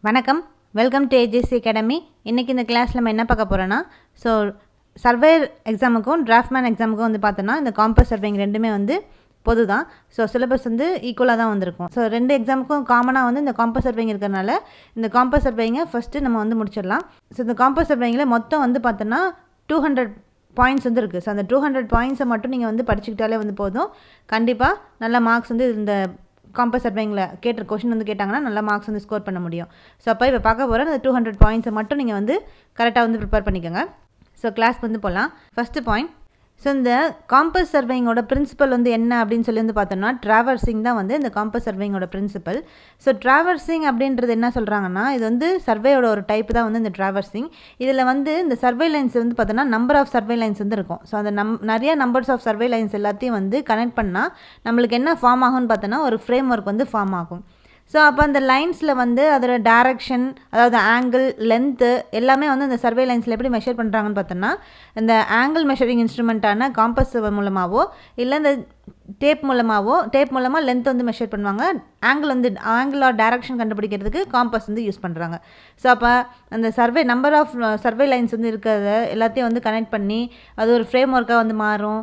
வணக்கம், welcome to AGC academy. இன்றைக்கி இந்த கிளாஸில் நம்ம என்ன பார்க்க போகிறோன்னா, சர்வேயர் எக்ஸாமுக்கும் டிராஃப்ட்மேன் எக்ஸாமுக்கும் பார்த்தோன்னா இந்த காம்பஸ் சர்வேயிங் ரெண்டுமே பொது தான். சிலபஸ் ஈக்குவலாக தான் வந்திருக்கும். ரெண்டு எக்ஸாமுக்கும் காமனாக இந்த காம்பஸ் சர்வேயிங் இருக்கிறனால இந்த காம்பஸ் சர்வேயிங்கை ஃபஸ்ட்டு நம்ம முடிச்சிடலாம். இந்த காம்பஸ் சர்வேயிங்கில் மொத்தம் பார்த்தோன்னா 200 பாயிண்ட்ஸ் இருக்குது. அந்த 200 பாயிண்ட்ஸை மட்டும் நீங்கள் படிச்சுக்கிட்டாலே போதும். கண்டிப்பாக நல்ல மார்க்ஸ் இந்த காம்பஸ் சர்வேயிங்கில் கேட்ட கொஷின் கேட்டாங்கன்னா நல்ல மார்க்ஸ் ஸ்கோர் பண்ண முடியும். அப்போ இப்போ பார்க்க போகிற அந்த 200 பாயிண்ட்ஸை மட்டும் நீங்கள் கரெக்டாக ப்ரிப்பேர் பண்ணிக்கோங்க. கிளாஸ் போகலாம். ஃபஸ்ட்டு பாயிண்ட், இந்த காம்பஸ் சர்வேயிங்கோட பிரின்சிபல் என்ன அப்படின்னு சொல்லி பார்த்தோம்னா, ட்ராவர்சிங் தான் இந்த காம்பஸ் சர்வேயிங்கோட பிரின்சிபல். ட்ராவர்சிங் அப்படின்றது என்ன சொல்கிறாங்கன்னா, இது சர்வேயோட ஒரு டைப் தான் இந்த ட்ராவர்சிங். இதில் இந்த சர்வே லைன்ஸ் பார்த்தோன்னா நம்பர் ஆஃப் சர்வே லைன்ஸ் இருக்கும். அந்த நிறைய நம்பர்ஸ் ஆஃப் சர்வே லைன்ஸ் எல்லாத்தையும் கனெக்ட் பண்ணால் நம்மளுக்கு என்ன ஃபார்ம் ஆகும்னு பார்த்தோன்னா ஒரு ஃப்ரேம் ஒர்க் ஃபார்ம் ஆகும். அப்போ அந்த லைன்ஸில் அதோட டைரக்ஷன், அதாவது ஆங்கிள், லென்த்து எல்லாமே இந்த சர்வே லைன்ஸில் எப்படி மெஷர் பண்ணுறாங்கன்னு பார்த்தோன்னா, இந்த ஆங்கிள் மெஷரிங் இன்ஸ்ட்ருமெண்ட்டான காம்பஸ் மூலமாகவோ இல்லை இந்த டேப் மூலமாக லென்த் மெஷர் பண்ணுவாங்க. ஆங்கிள் ஆர் டைரக்ஷன் கண்டுபிடிக்கிறதுக்கு காம்பஸ் யூஸ் பண்ணுறாங்க. அப்போ அந்த நம்பர் ஆஃப் சர்வே லைன்ஸ் இருக்கிறத எல்லாத்தையும் கனெக்ட் பண்ணி அது ஒரு ஃப்ரேம் ஒர்க்காக மாறும்.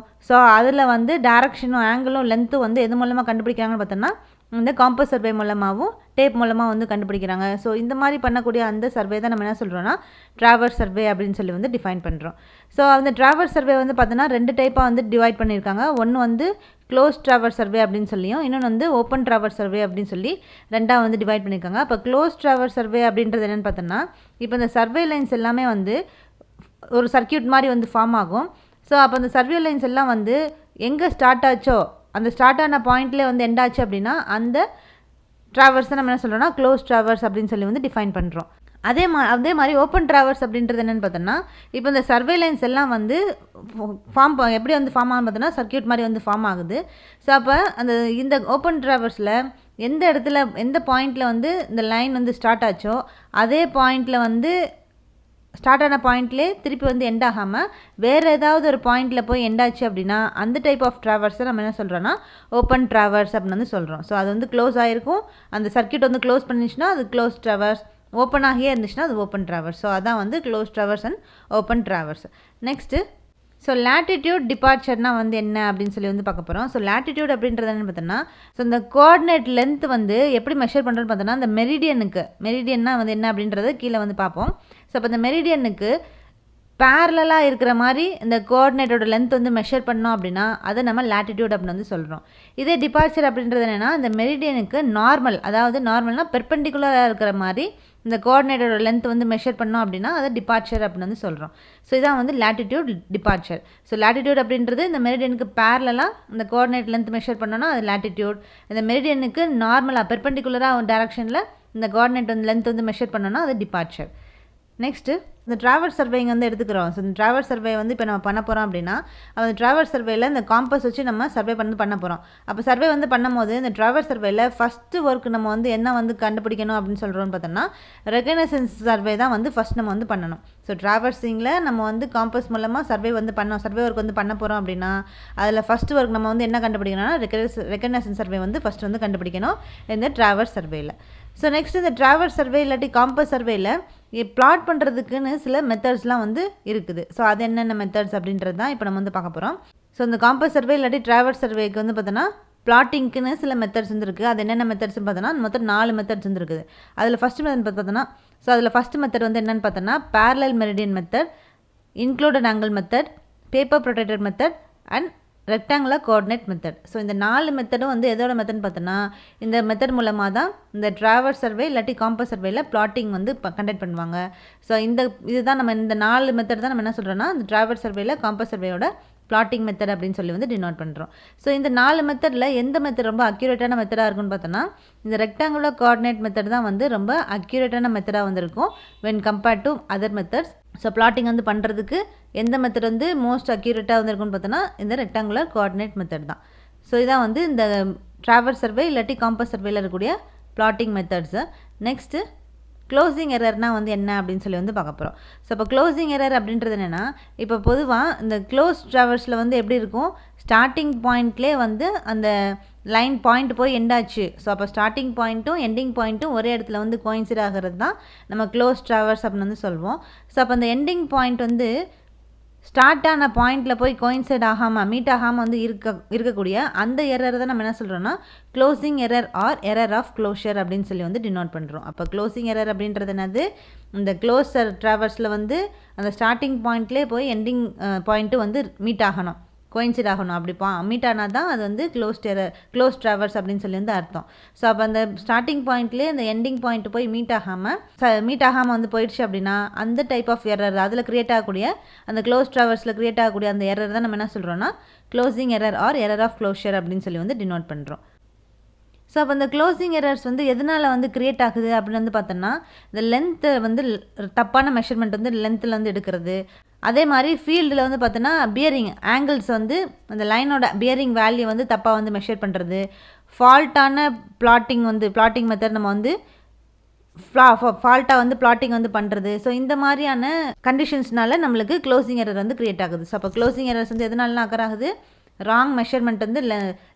அதில் டைரக்ஷனும் ஆங்கிளும் லென்த்தும் எது மூலமாக கண்டுபிடிக்கிறாங்கன்னு பார்த்தோன்னா இந்த காம்பஸ் சர்வே மூலமாகவும் டேப் மூலமாக கண்டுபிடிக்கிறாங்க. இந்த மாதிரி பண்ணக்கூடிய அந்த சர்வே தான் நம்ம என்ன சொல்கிறோன்னா ட்ராவர்ஸ் சர்வே அப்படின்னு சொல்லி டிஃபைன் பண்ணுறோம். அந்த ட்ராவர்ஸ் சர்வே பார்த்தோன்னா ரெண்டு டைப்பாக டிவைட் பண்ணியிருக்காங்க. ஒன்று க்ளோஸ் ட்ராவர்ஸ் சர்வே அப்படின்னு சொல்லியும், இன்னொன்று ஓப்பன் ட்ராவர்ஸ் சர்வே அப்படின்னு சொல்லி ரெண்டாக டிவைட் பண்ணியிருக்காங்க. அப்போ க்ளோஸ் ட்ராவர்ஸ் சர்வே அப்படின்றது என்னென்னு பார்த்தோன்னா, இப்போ இந்த சர்வே லைன்ஸ் எல்லாமே ஒரு சர்க்கியூட் மாதிரி ஃபார்ம் ஆகும். அப்போ அந்த சர்வே லைன்ஸ் எல்லாம் எங்கே ஸ்டார்ட் ஆச்சோ அந்த ஸ்டார்ட் ஆன பாயிண்ட்லேயே எண்ட் ஆச்சு அப்படின்னா அந்த ட்ராவர்ஸை நம்ம என்ன சொல்கிறோன்னா க்ளோஸ் ட்ராவர்ஸ் அப்படின்னு சொல்லி டிஃபைன் பண்ணுறோம். அதே மாதிரி ஓப்பன் ட்ராவர்ஸ் அப்படின்றது என்னென்னு பார்த்தோன்னா, இப்போ இந்த சர்வே லைன்ஸ் எல்லாம் எப்படி ஃபார்ம் ஆகுன்னு பார்த்தோன்னா சர்க்கியூட் மாதிரி ஃபார்ம் ஆகுது. அப்போ இந்த ஓப்பன் ட்ராவர்ஸில் எந்த இடத்துல எந்த பாயிண்டில் இந்த லைன் ஸ்டார்ட் ஆச்சோ அதே பாயிண்டில் ஸ்டார்ட் ஆன பாயிண்ட்லேயே திருப்பி எண்ட் ஆகாமல் வேறு ஏதாவது ஒரு பாயிண்டில் போய் எண்டாச்சு அப்படின்னா அந்த டைப் ஆஃப் ட்ராவர்ஸை நம்ம என்ன சொல்கிறோன்னா ஓப்பன் ட்ராவர்ஸ் அப்படின்னு சொல்கிறோம். அது க்ளோஸ் ஆகிருக்கும். அந்த சர்க்கியூட் க்ளோஸ் பண்ணிச்சுன்னா அது க்ளோஸ் ட்ராவர்ஸ், ஓப்பன் ஆகியே இருந்துச்சுன்னா அது ஓப்பன் ட்ராவர்ஸ். அதான் close traverse and open traverse. Next latitude டிபார்ச்சர்னால் என்ன அப்படின்னு சொல்லி பார்க்க போகிறோம். லேட்டிடியூட் அப்படின்றது என்னென்னு பார்த்தோன்னா, இந்த கோஆர்டினேட் லென்த் எப்படி மெஷர் பண்ணுறோன்னு பார்த்தோன்னா, இந்த மெரிடியன்னா என்ன அப்படின்றத கீழே பார்ப்போம். அப்போ இந்த மெரிடியனுக்கு பேரலாக இருக்கிற மாதிரி இந்த கோஆர்டினேட்டோட லென்த் மெஷர் பண்ணோம் அப்படின்னா அதை நம்ம லேட்டிடியூட் அப்படின்னு சொல்கிறோம். இதே டிபார்ச்சர் அப்படின்றது என்னென்னா, இந்த மெரிடியனுக்கு நார்மல், அதாவது நார்மல்னால் பெர்பெண்டிகுலராக இருக்கிற மாதிரி இந்த கோஆர்டினேட்டோட லென்த் மெஷர் பண்ணோம் அப்படின்னா அதை டிபார்ச்சர் அப்படின்னு சொல்கிறோம். இதான் லேட்டிடியூட், டிபார்ச்சர். லேட்டிடியூட் அப்படின்றது இந்த மெரிடியனுக்கு பேரலாக இந்த கோஆர்டினேட் லென்த் மெஷர் பண்ணோன்னா அது லேட்டிடியூட். இந்த மெரிடியனுக்கு நார்மலாக பெர்பெண்டிகுலராக டைரக்ஷனில் இந்த கோஆர்டினேட் லென்த் மெஷர் பண்ணோன்னா அது டிபார்ச்சர். நெக்ஸ்ட்டு இந்த ட்ராவர்ஸ் சர்வேயிங் எடுத்துக்கிறோம். இந்த ட்ராவர்ஸ் சர்வே இப்போ நம்ம பண்ண போகிறோம் அப்படின்னா அந்த ட்ராவர்ஸ் சர்வேயில் இந்த காம்பஸ் வச்சு நம்ம சர்வே பண்ண போகிறோம். அப்போ சர்வே பண்ணும்போது இந்த ட்ராவர்ஸ் சர்வேயில் ஃபஸ்ட்டு ஒர்க் நம்ம என்ன கண்டுபிடிக்கணும் அப்படின்னு சொல்கிறோன்னு பார்த்தோம்னா ரெகனைசன்ஸ் சர்வே தான் ஃபஸ்ட் நம்ம பண்ணணும். ட்ராவர்ஸிங்கில் நம்ம காம்பஸ் மூலமாக சர்வே சர்வே ஒர்க் பண்ண போகிறோம் அப்படின்னா அதில் ஃபஸ்ட்டு ஒர்க் நம்ம என்ன கண்டுபிடிக்கணும்னா ரெகனைசன்ஸ் சர்வே ஃபஸ்ட் கண்டுபிடிக்கணும் இந்த ட்ராவர்ஸ் சர்வேயில். நெக்ஸ்ட் இந்த ட்ராவர்ஸ் சர்வே இல்லாட்டி காம்பஸ் சர்வேயில் பிளாட் பண்ணுறதுக்குன்னு சில மெத்தட்ஸ்லாம் இருக்குது. அது என்னென்ன மெத்தட்ஸ் அப்படின்றது தான் இப்போ நம்ம பார்க்க போகிறோம். இந்த காம்பஸ் சர்வே இல்லாட்டி ட்ராவர்ஸ் சர்வேக்கு பார்த்தோன்னா பிளாட்டிங்க்குன்னு சில மெத்தட்ஸ் இருக்குது. அது என்னென்ன மெத்தட்ஸ்னு பார்த்தோன்னா மொத்தம் 4 மெத்தட்ஸ் இருக்குது. அதில் ஃபஸ்ட்டு மெத்தட் பார்த்தோன்னா அதில் ஃபஸ்ட்டு மெத்தட் என்னென்னு பார்த்தோன்னா parallel meridian method, included angle method, paper protected method and rectangular coordinate method. இந்த 4 மெத்தடும் எதோட மெத்தட்னு பார்த்தோன்னா இந்த மெத்தட் மூலமாக தான் இந்த ட்ராவர்ஸ் சர்வே இல்லாட்டி காம்பஸ் சர்வேயில் பிளாட்டிங் கண்டக்ட் பண்ணுவாங்க. இதுதான் நம்ம இந்த 4 மெத்தட் தான் நம்ம என்ன சொல்கிறோன்னா இந்த ட்ராவர்ஸ் சர்வேயில் காம்பஸ் சர்வேயோட பிளாட்டிங் மெத்தட் அப்படின்னு சொல்லி டினோட் பண்ணுறோம். இந்த 4 மெத்தடில் எந்த மெத்தட் ரொம்ப அக்யூரேட்டான மெத்தடாக இருக்குன்னு பார்த்தோன்னா இந்த ரெக்டாங்குலர் கோஆர்டினேட் மெத்தட் தான் ரொம்ப அக்யூரேட்டான மெத்தடாக இருக்கும் when compared to other methods. Blotting பண்ணுறதுக்கு எந்த மெத்தட் மோஸ்ட் அக்யூரேட்டாக இருக்குன்னு பார்த்தோன்னா இந்த ரெக்டாங்குலர் கோஆர்டினேட் மெத்தட் தான். இதான் இந்த ட்ராவர்ஸ் சர்வே இல்லாட்டி காம்பஸ் சர்வேயில் இருக்கக்கூடிய பிளாட்டிங் மெத்தட்ஸு. நெக்ஸ்ட்டு க்ளோசிங் எரர்னால் வந்து என்ன அப்படின்னு சொல்லி வந்து பார்க்க போகிறோம். ஸோ இப்போ க்ளோசிங் எரர் அப்படின்றது என்னென்னா, இப்போ பொதுவாக இந்த க்ளோஸ் ட்ராவர்ஸில் வந்து எப்படி இருக்கும், ஸ்டார்டிங் பாயிண்ட்லேயே வந்து அந்த லைன் பாயிண்ட் போய் எண்டாச்சு. ஸோ அப்போ ஸ்டார்டிங் பாயிண்ட்டும் எண்டிங் பாயிண்ட்டும் ஒரே இடத்துல வந்து கோயின்சிட் ஆகிறது தான் நம்ம க்ளோஸ் ட்ராவர்ஸ் அப்படின்னு வந்து சொல்லுவோம். ஸோ அப்போ அந்த எண்டிங் பாயிண்ட் வந்து ஸ்டார்ட் ஆன பாயிண்டில் போய் கோயின்சைட் ஆகாமல் மீட் ஆகாமல் வந்து இருக்கக்கூடிய அந்த எரர் தான் நம்ம என்ன சொல்கிறோன்னா closing error or error of closure அப்படின்னு சொல்லி வந்து டினோட் பண்ணுறோம். அப்போ க்ளோசிங் எரர் அப்படின்றது என்னது, இந்த க்ளோஸர் ட்ராவர்ஸில் வந்து அந்த ஸ்டார்டிங் பாயிண்ட்லேயே போய் எண்டிங் பாயிண்ட்டு வந்து மீட் ஆகணும், கோயின்சிட் ஆகணும். அப்படி மீட் ஆனால் தான் அது வந்து க்ளோஸ் ட்ராவர்ஸ் அப்படின்னு சொல்லி வந்து அர்த்தம். ஸோ அப்போ அந்த ஸ்டார்டிங் பாயிண்ட்லேயே அந்த எண்டிங் பாயிண்ட் போய் மீட் ஆகாமல் வந்து போயிடுச்சு அப்படின்னா அந்த டைப் ஆஃப் எரர், அதில் க்ரியேட் ஆகக்கூடிய அந்த க்ளோஸ் ட்ராவர்ஸில் க்ரியேட் ஆகக்கூடிய அந்த எரர் தான் நம்ம என்ன சொல்கிறோன்னா closing error or error of closure அப்படின்னு சொல்லி வந்து டினோட் பண்ணுறோம். ஸோ அப்போ இந்த க்ளோசிங் எரர்ஸ் வந்து எதனால் வந்து க்ரியேட் ஆகுது அப்படின்னு வந்து பார்த்தோன்னா, இந்த லென்த்து வந்து தப்பான மெஷர்மெண்ட் வந்து லென்த்தில் வந்து எடுக்கிறது. அதே மாதிரி ஃபீல்டில் வந்து பார்த்தோன்னா பியரிங் ஆங்கிள்ஸ் வந்து அந்த லைனோட பியரிங் வேல்யூ வந்து தப்பாக வந்து மெஷர் பண்ணுறது. ஃபால்ட்டான பிளாட்டிங் மெத்தட் நம்ம வந்து ஃபால்ட்டாக வந்து பிளாட்டிங் வந்து பண்ணுறது. ஸோ இந்த மாதிரியான கண்டிஷன்ஸ்னால நம்மளுக்கு க்ளோசிங் எரர் வந்து க்ரியேட் ஆகுது. ஸோ அப்போ க்ளோசிங் எரர்ஸ் வந்து எதனாலலாம் அக்கர் ஆகுது, ராங் மெஷர்மெண்ட் வந்து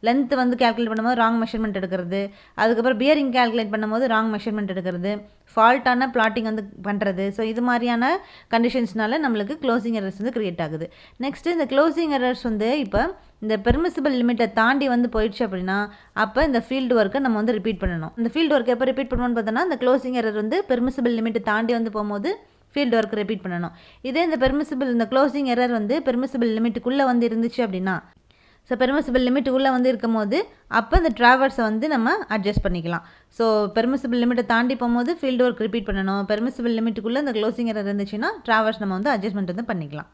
லென்த்து வந்து கேல்குலேட் பண்ணும்போது ராங் மெஷர்மெண்ட் எடுக்கிறது, அதுக்கப்புறம் பியரிங் கேல்குலேட் பண்ணும்போது ராங் மெஷர்மெண்ட் எடுக்கிறது, ஃபால்ட்டான பிளாட்டிங் வந்து பண்ணுறது. ஸோ இது மாதிரியான கண்டிஷன்ஸ்னால நம்மளுக்கு க்ளோசிங் எரர்ஸ் வந்து க்ரியேட் ஆகுது. நெக்ஸ்ட்டு இந்த க்ளோசிங் எரர்ஸ் வந்து இப்போ இந்த பெர்மிசிபிள் லிமிட்டை தாண்டி வந்து போயிடுச்சு அப்படின்னா அப்போ இந்த ஃபீல்டு ஒர்க்கை நம்ம வந்து ரிப்பீட் பண்ணணும். இந்த ஃபீல்டு ஒர்க் எப்போ ரிப்பீட் பண்ணுவோன்னு பார்த்தோன்னா, இந்த க்ளோசிங் எரர் வந்து பெர்மிசிபிள் லிமிட்டை தாண்டி வந்து போகும்போது ஃபீல்டு ஒர்க் ரிப்பீட் பண்ணணும். இதே இந்த க்ளோசிங் எரர் வந்து பெர்மிசிபிள் லிமிட்டுக்குள்ளே வந்து இருந்துச்சு அப்படின்னா, ஸோ பெர்மிசிபிள் லிமிட்டுக்குள்ளே வந்து இருக்கும் போது அப்போ இந்த ட்ராவர்ஸை வந்து நம்ம அட்ஜஸ்ட் பண்ணிக்கலாம். ஸோ பெர்மிசிபிள் லிமிட்டை தாண்டி போகும்போது ஃபீல்டு ஒர்க் ரிப்பீட் பண்ணணும். பெர்மிசிபிள் லிமிட்டுக்குள்ளே இந்த க்ளோசிங் எரர் இருந்துச்சுன்னா ட்ராவர்ஸ் நம்ம வந்து அட்ஜஸ்ட்மெண்ட் வந்து பண்ணிக்கலாம்.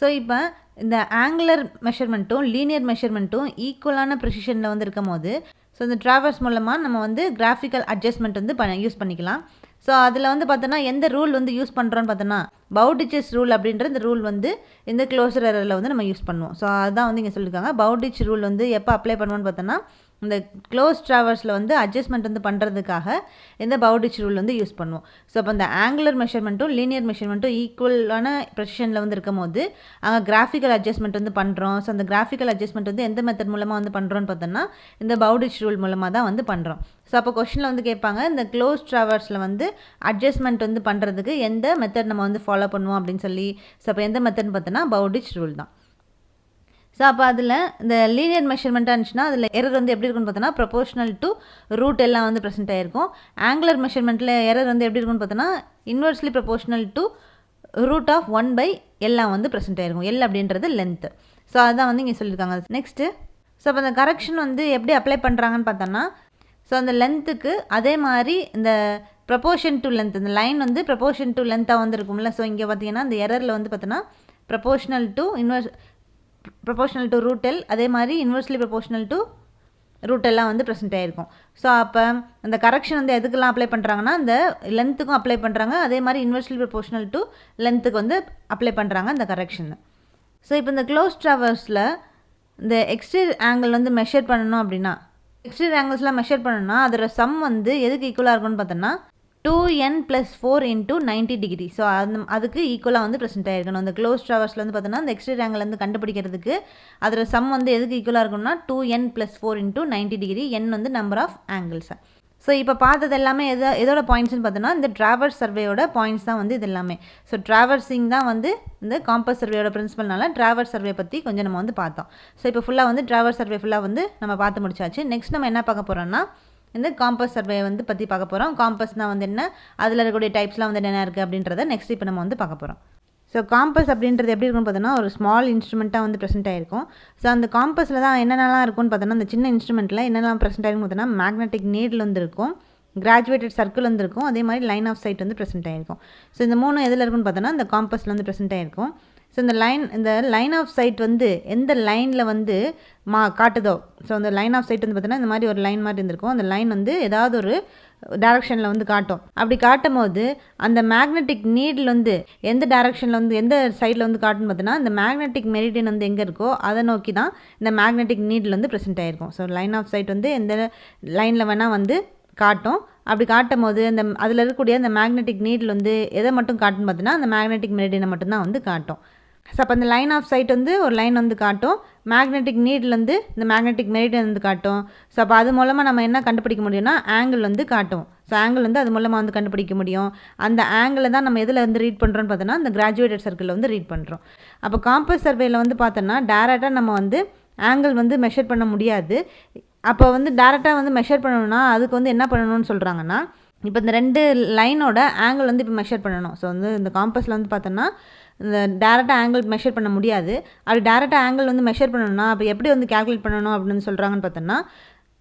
ஸோ இப்போ இந்த ஆங்குலர் மெஷர்மெண்ட்டும் லீனியர் மெஷர்மெண்ட்டும் ஈக்குவலான ப்ரிசிஷனில் வந்து இருக்கும் போது ஸோ இந்த ட்ராவர்ஸ் மூலமாக நம்ம வந்து கிராஃபிக்கல் அட்ஜஸ்ட்மெண்ட் வந்து யூஸ் பண்ணிக்கலாம். ஸோ அதில் வந்து பார்த்தோன்னா எந்த ரூல் வந்து யூஸ் பண்ணுறோன்னு பார்த்தோன்னா பவுடிச்சஸ் ரூல் அப்படின்ற இந்த ரூல் வந்து இந்த க்ளோசர் எரரில் வந்து நம்ம யூஸ் பண்ணுவோம். ஸோ அதுதான் வந்து இங்கே சொல்லியிருக்காங்க. பவுடிச் ரூல் வந்து எப்போ அப்ளை பண்ணுவோன்னு பார்த்தோன்னா இந்த க்ளோஸ் ட்ராவர்ஸில் வந்து அட்ஜஸ்ட்மெண்ட் வந்து பண்ணுறதுக்காக இந்த பவுடிச் ரூல் வந்து யூஸ் பண்ணுவோம். ஸோ அப்போ இந்த ஆங்குலர் மெஷர்மெண்ட்டும் லீனியர் மெஷர்மெண்ட்டும் ஈக்குவலான ப்ரெசிஷனில் வந்து இருக்கும் போது அங்கே கிராஃபிக்கல் அட்ஜஸ்ட்மெண்ட் வந்து பண்ணுறோம். ஸோ அந்த கிராஃபிக்கல் அட்ஜஸ்ட்மெண்ட் வந்து எந்த மெத்தட் மூலமாக வந்து பண்ணுறோன்னு பார்த்தோன்னா இந்த பவுடிச் ரூல் மூலமாக தான் வந்து பண்ணுறோம். ஸோ அப்போ கொஸ்டினில் வந்து கேட்பாங்க, இந்த க்ளோஸ் ட்ராவர்ஸில் வந்து அட்ஜஸ்ட்மெண்ட் வந்து பண்ணுறதுக்கு எந்த மெத்தட் நம்ம வந்து ஃபாலோ பண்ணுவோம் அப்படின்னு சொல்லி. ஸோ அப்போ எந்த மெத்தட்னு பார்த்தோன்னா பவுடிச் ரூல் தான். ஸோ அப்போ அதில் இந்த லீனியர் மெஷர்மெண்ட்டாக இருந்துச்சுன்னா அதில் எரர் வந்து எப்படி இருக்குன்னு பார்த்தோன்னா ப்ரொபோஷனல் டு ரூட் எல்லாம் வந்து ப்ரெசென்ட் ஆகிருக்கும். ஆங்குலர் மெஷர்மெண்ட்டில் எரர் வந்து எப்படி இருக்குன்னு பார்த்தோன்னா inversely proportional to root of 1/L எல்லாம் வந்து ப்ரெசென்ட் ஆகிருக்கும். எல் அப்படின்றது லென்த்து. ஸோ அதுதான் வந்து இங்கே சொல்லியிருக்காங்க. நெக்ஸ்ட்டு ஸோ அப்போ அந்த கரெக்ஷன் வந்து எப்படி அப்ளை பண்ணுறாங்கன்னு பார்த்தோன்னா, ஸோ அந்த லென்த்துக்கு அதே மாதிரி இந்த ப்ரொபோஷன் டு லென்த், இந்த லைன் வந்து ப்ரொபோஷன் டு லென்த்தாக வந்து இருக்கும்ல. ஸோ இங்கே பார்த்தீங்கன்னா இந்த எரரில் வந்து பார்த்தோன்னா ப்ரொபோஷனல் டு ரூட் எல், அதே மாதிரி இன்வெர்ஸ்லி ப்ரொபோஷனல் டு ரூட் எல்லாம் வந்து ப்ரெசென்ட் ஆகிருக்கும். ஸோ அப்போ அந்த கரெக்ஷன் வந்து எதுக்கெல்லாம் அப்ளை பண்ணுறாங்கன்னா இந்த லென்த்துக்கும் அப்ளை பண்ணுறாங்க, அதே மாதிரி இன்வெர்ஸ்லி ப்ரொபோஷனல் டு லென்த்துக்கு வந்து அப்ளை பண்ணுறாங்க அந்த கரெக்ஷன். ஸோ இப்போ இந்த க்ளோஸ் ட்ராவர்ஸில் இந்த எக்ஸ்டீரியர் ஆங்கிள் வந்து மெஷர் பண்ணணும் அப்படின்னா, எக்ஸ்டீரியர் ஆங்கிள்ஸ்லாம் மெஷர் பண்ணணும்னா அதோட சம் வந்து எதுக்கு ஈக்குவலாக இருக்கும்னு பார்த்தோன்னா 2n + 4 × 90 டிகிரி. ஸோ அதுக்கு ஈக்குவலாக வந்து ப்ரெசென்ட் ஆகிருக்கணும். அந்த க்ளோஸ் ட்ராவர்ஸில் வந்து பார்த்தோன்னா அந்த எக்ஸ்டீரியர் ஆங்கிள் வந்து கண்டுபிடிக்கிறதுக்கு அதோட சம் வந்து எதுக்கு ஈக்குவலாக இருக்கும்னா 2n + 4 × 90 டிகிரி. n வந்து நம்பர் ஆஃப் ஆங்கிள்ஸ். ஸோ இப்போ பார்த்தது எல்லாமே எதோட பாயிண்ட்ஸ்னு பார்த்தோன்னா இந்த ட்ராவர்ஸ் சர்வேயோட பாயிண்ட்ஸ் தான் வந்து இது எல்லாமே. ஸோ ட்ராவர்ஸிங் தான் வந்து இந்த காம்பஸ் சர்வேயோட பிரின்சிபல்னால ட்ராவர்ஸ் சர்வே பற்றி கொஞ்சம் நம்ம வந்து பார்த்தோம். ஸோ இப்போ ஃபுல்லாக வந்து ட்ராவர்ஸ் சர்வே ஃபுல்லாக வந்து நம்ம பார்த்து முடிச்சாச்சு. நெக்ஸ்ட் நம்ம என்ன பார்க்க போகிறோம்னா இந்த காம்பஸ் சர்வே வந்து பற்றி பார்க்க போகிறோம். காம்பஸ்னால் வந்து என்ன, அதில் இருக்கக்கூடிய டைப்ஸ்லாம் வந்து என்ன இருக்குது அப்படின்றத நெக்ஸ்ட் இப்போ நம்ம வந்து பார்க்க போகிறோம். ஸோ காம்பஸ் அப்படின்றது எப்படி இருக்குன்னு பார்த்தோன்னா ஒரு ஸ்மால் இன்ஸ்ட்ருமெண்ட்டாக வந்து ப்ரெசென்ட் ஆகிருக்கும். ஸோ அந்த காம்பஸில் தான் என்னென்னலாம் இருக்குன்னு பார்த்தோன்னா அந்த சின்ன இன்ஸ்ட்ருமெண்ட்டில் என்னெல்லாம் ப்ரெசென்ட் ஆகிருக்குன்னு பார்த்தோன்னா மேக்னெட்டிக் நீடில் வந்து இருக்கும், கிராஜுவேட்டட் சர்க்கிள் வந்து இருக்கும், அதே மாதிரி லைன் ஆஃப் சைட் வந்து ப்ரெசென்ட் ஆகிருக்கும். ஸோ இந்த மூணு எதில் இருக்குன்னு பார்த்தோன்னா இந்த காம்பஸில் வந்து ப்ரெசென்ட் ஆகிருக்கும். ஸோ இந்த லைன் ஆஃப் சைட் வந்து எந்த லைனில் வந்து காட்டுதோ, ஸோ அந்த லைன் ஆஃப் சைட் வந்து பார்த்தீங்கன்னா இந்த மாதிரி ஒரு லைன் மாதிரி இருந்திருக்கும். அந்த லைன் வந்து ஏதாவது ஒரு டைரக்ஷனில் வந்து காட்டும். அப்படி காட்டும் போது அந்த மேக்னெட்டிக் நீடில் வந்து எந்த டைரக்ஷனில் வந்து எந்த சைடில் வந்து காட்டுன்னு பார்த்தீங்கன்னா இந்த மேக்னெட்டிக் மெரிடியன் வந்து எங்கே இருக்கோ அதை நோக்கி தான் இந்த மேக்னெட்டிக் நீடில் வந்து ப்ரெசென்ட் ஆகிருக்கும். ஸோ லைன் ஆஃப் சைட் வந்து எந்த லைனில் வேணால் வந்து காட்டும். அப்படி காட்டும் போது அந்த அதில் இருக்கக்கூடிய அந்த மேக்னெட்டிக் நீடில் வந்து எதை மட்டும் காட்டுன்னு பார்த்தீங்கன்னா அந்த மேக்னெட்டிக் மெரிடியனை மட்டும்தான் வந்து காட்டும். ஸோ அப்போ அந்த லைன் ஆஃப் சைட் வந்து ஒரு லைன் வந்து காட்டும், மேக்னெட்டிக் நீடில் வந்து இந்த மேக்னெட்டிக் மெரிடியன் வந்து காட்டும். ஸோ அப்போ அது மூலமாக நம்ம என்ன கண்டுபிடிக்க முடியும்னா ஆங்கிள் வந்து காட்டும். ஸோ ஆங்கிள் வந்து அது மூலமாக வந்து கண்டுபிடிக்க முடியும். அந்த ஆங்கிளை தான் நம்ம எதில் வந்து ரீட் பண்ணுறோன்னு பார்த்தோன்னா இந்த கிராஜுவேட்டட் சர்க்கிளில் வந்து ரீட் பண்ணுறோம். அப்போ காம்பஸ் சர்வேயில் வந்து பார்த்தோன்னா டேரெக்டாக நம்ம வந்து ஆங்கிள் வந்து மெஷர் பண்ண முடியாது. அப்போ வந்து டேரெக்டாக வந்து மெஷர் பண்ணணும்னா அதுக்கு வந்து என்ன பண்ணணும்னு சொல்கிறாங்கன்னா, இப்போ இந்த 2 லைனோட ஆங்கிள் வந்து இப்போ மெஷர் பண்ணணும். ஸோ வந்து இந்த காம்பஸில் வந்து பார்த்தோன்னா இந்த டேரெக்டாக ஆங்கிள் மெஷர் பண்ண முடியாது. அப்படி டேரெக்டாக ஆங்கிள் வந்து மெஷர் பண்ணணும்னா அப்போ எப்படி வந்து கால்குலேட் பண்ணணும் அப்படின்னு சொல்கிறாங்கன்னு பார்த்தோன்னா,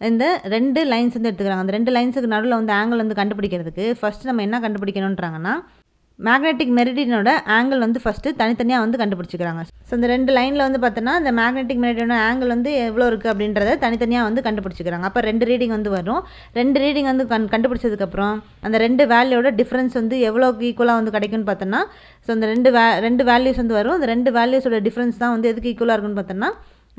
இந்த 2 லைன்ஸ் வந்து எடுத்துக்கிறாங்க. அந்த 2 லைன்ஸுக்கு நடுவில் வந்து ஆங்கிள் வந்து கண்டுபிடிக்கிறதுக்கு ஃபஸ்ட்டு நம்ம என்ன கண்டுபிடிக்கணுன்றாங்கன்னா மேக்னெட்டிக் மெரிடியனோட ஆங்கிள் வந்து ஃபஸ்ட்டு தனித்தனியாக வந்து கண்டுபிடிச்சிக்கிறாங்க. ஸோ இந்த 2 லைனில் வந்து பார்த்தோன்னா இந்த மேக்னெட்டிக் மெரிடியனோட ஆங்கிள் வந்து எவ்வளோ இருக்குது அப்படின்றத தனித்தனியாக வந்து கண்டுபிடிச்சிக்கிறாங்க. அப்போ 2 ரீடிங் வந்து வரும். 2 ரீடிங் வந்து கண்டுபிடிச்சதுக்கப்புறம் அந்த 2 வேல்யூட டிஃப்ரென்ஸ் வந்து எவ்வளோக்கு ஈக்குவலாக வந்து கிடைக்குன்னு பார்த்தோன்னா, ஸோ அந்த 2 வேல்யூஸ் வந்து வரும். அந்த 2 வேல்யூஸோட டிஃப்ரென்ஸ் தான் வந்து எதுக்கு ஈக்குவலாக இருக்குன்னு பார்த்தோன்னா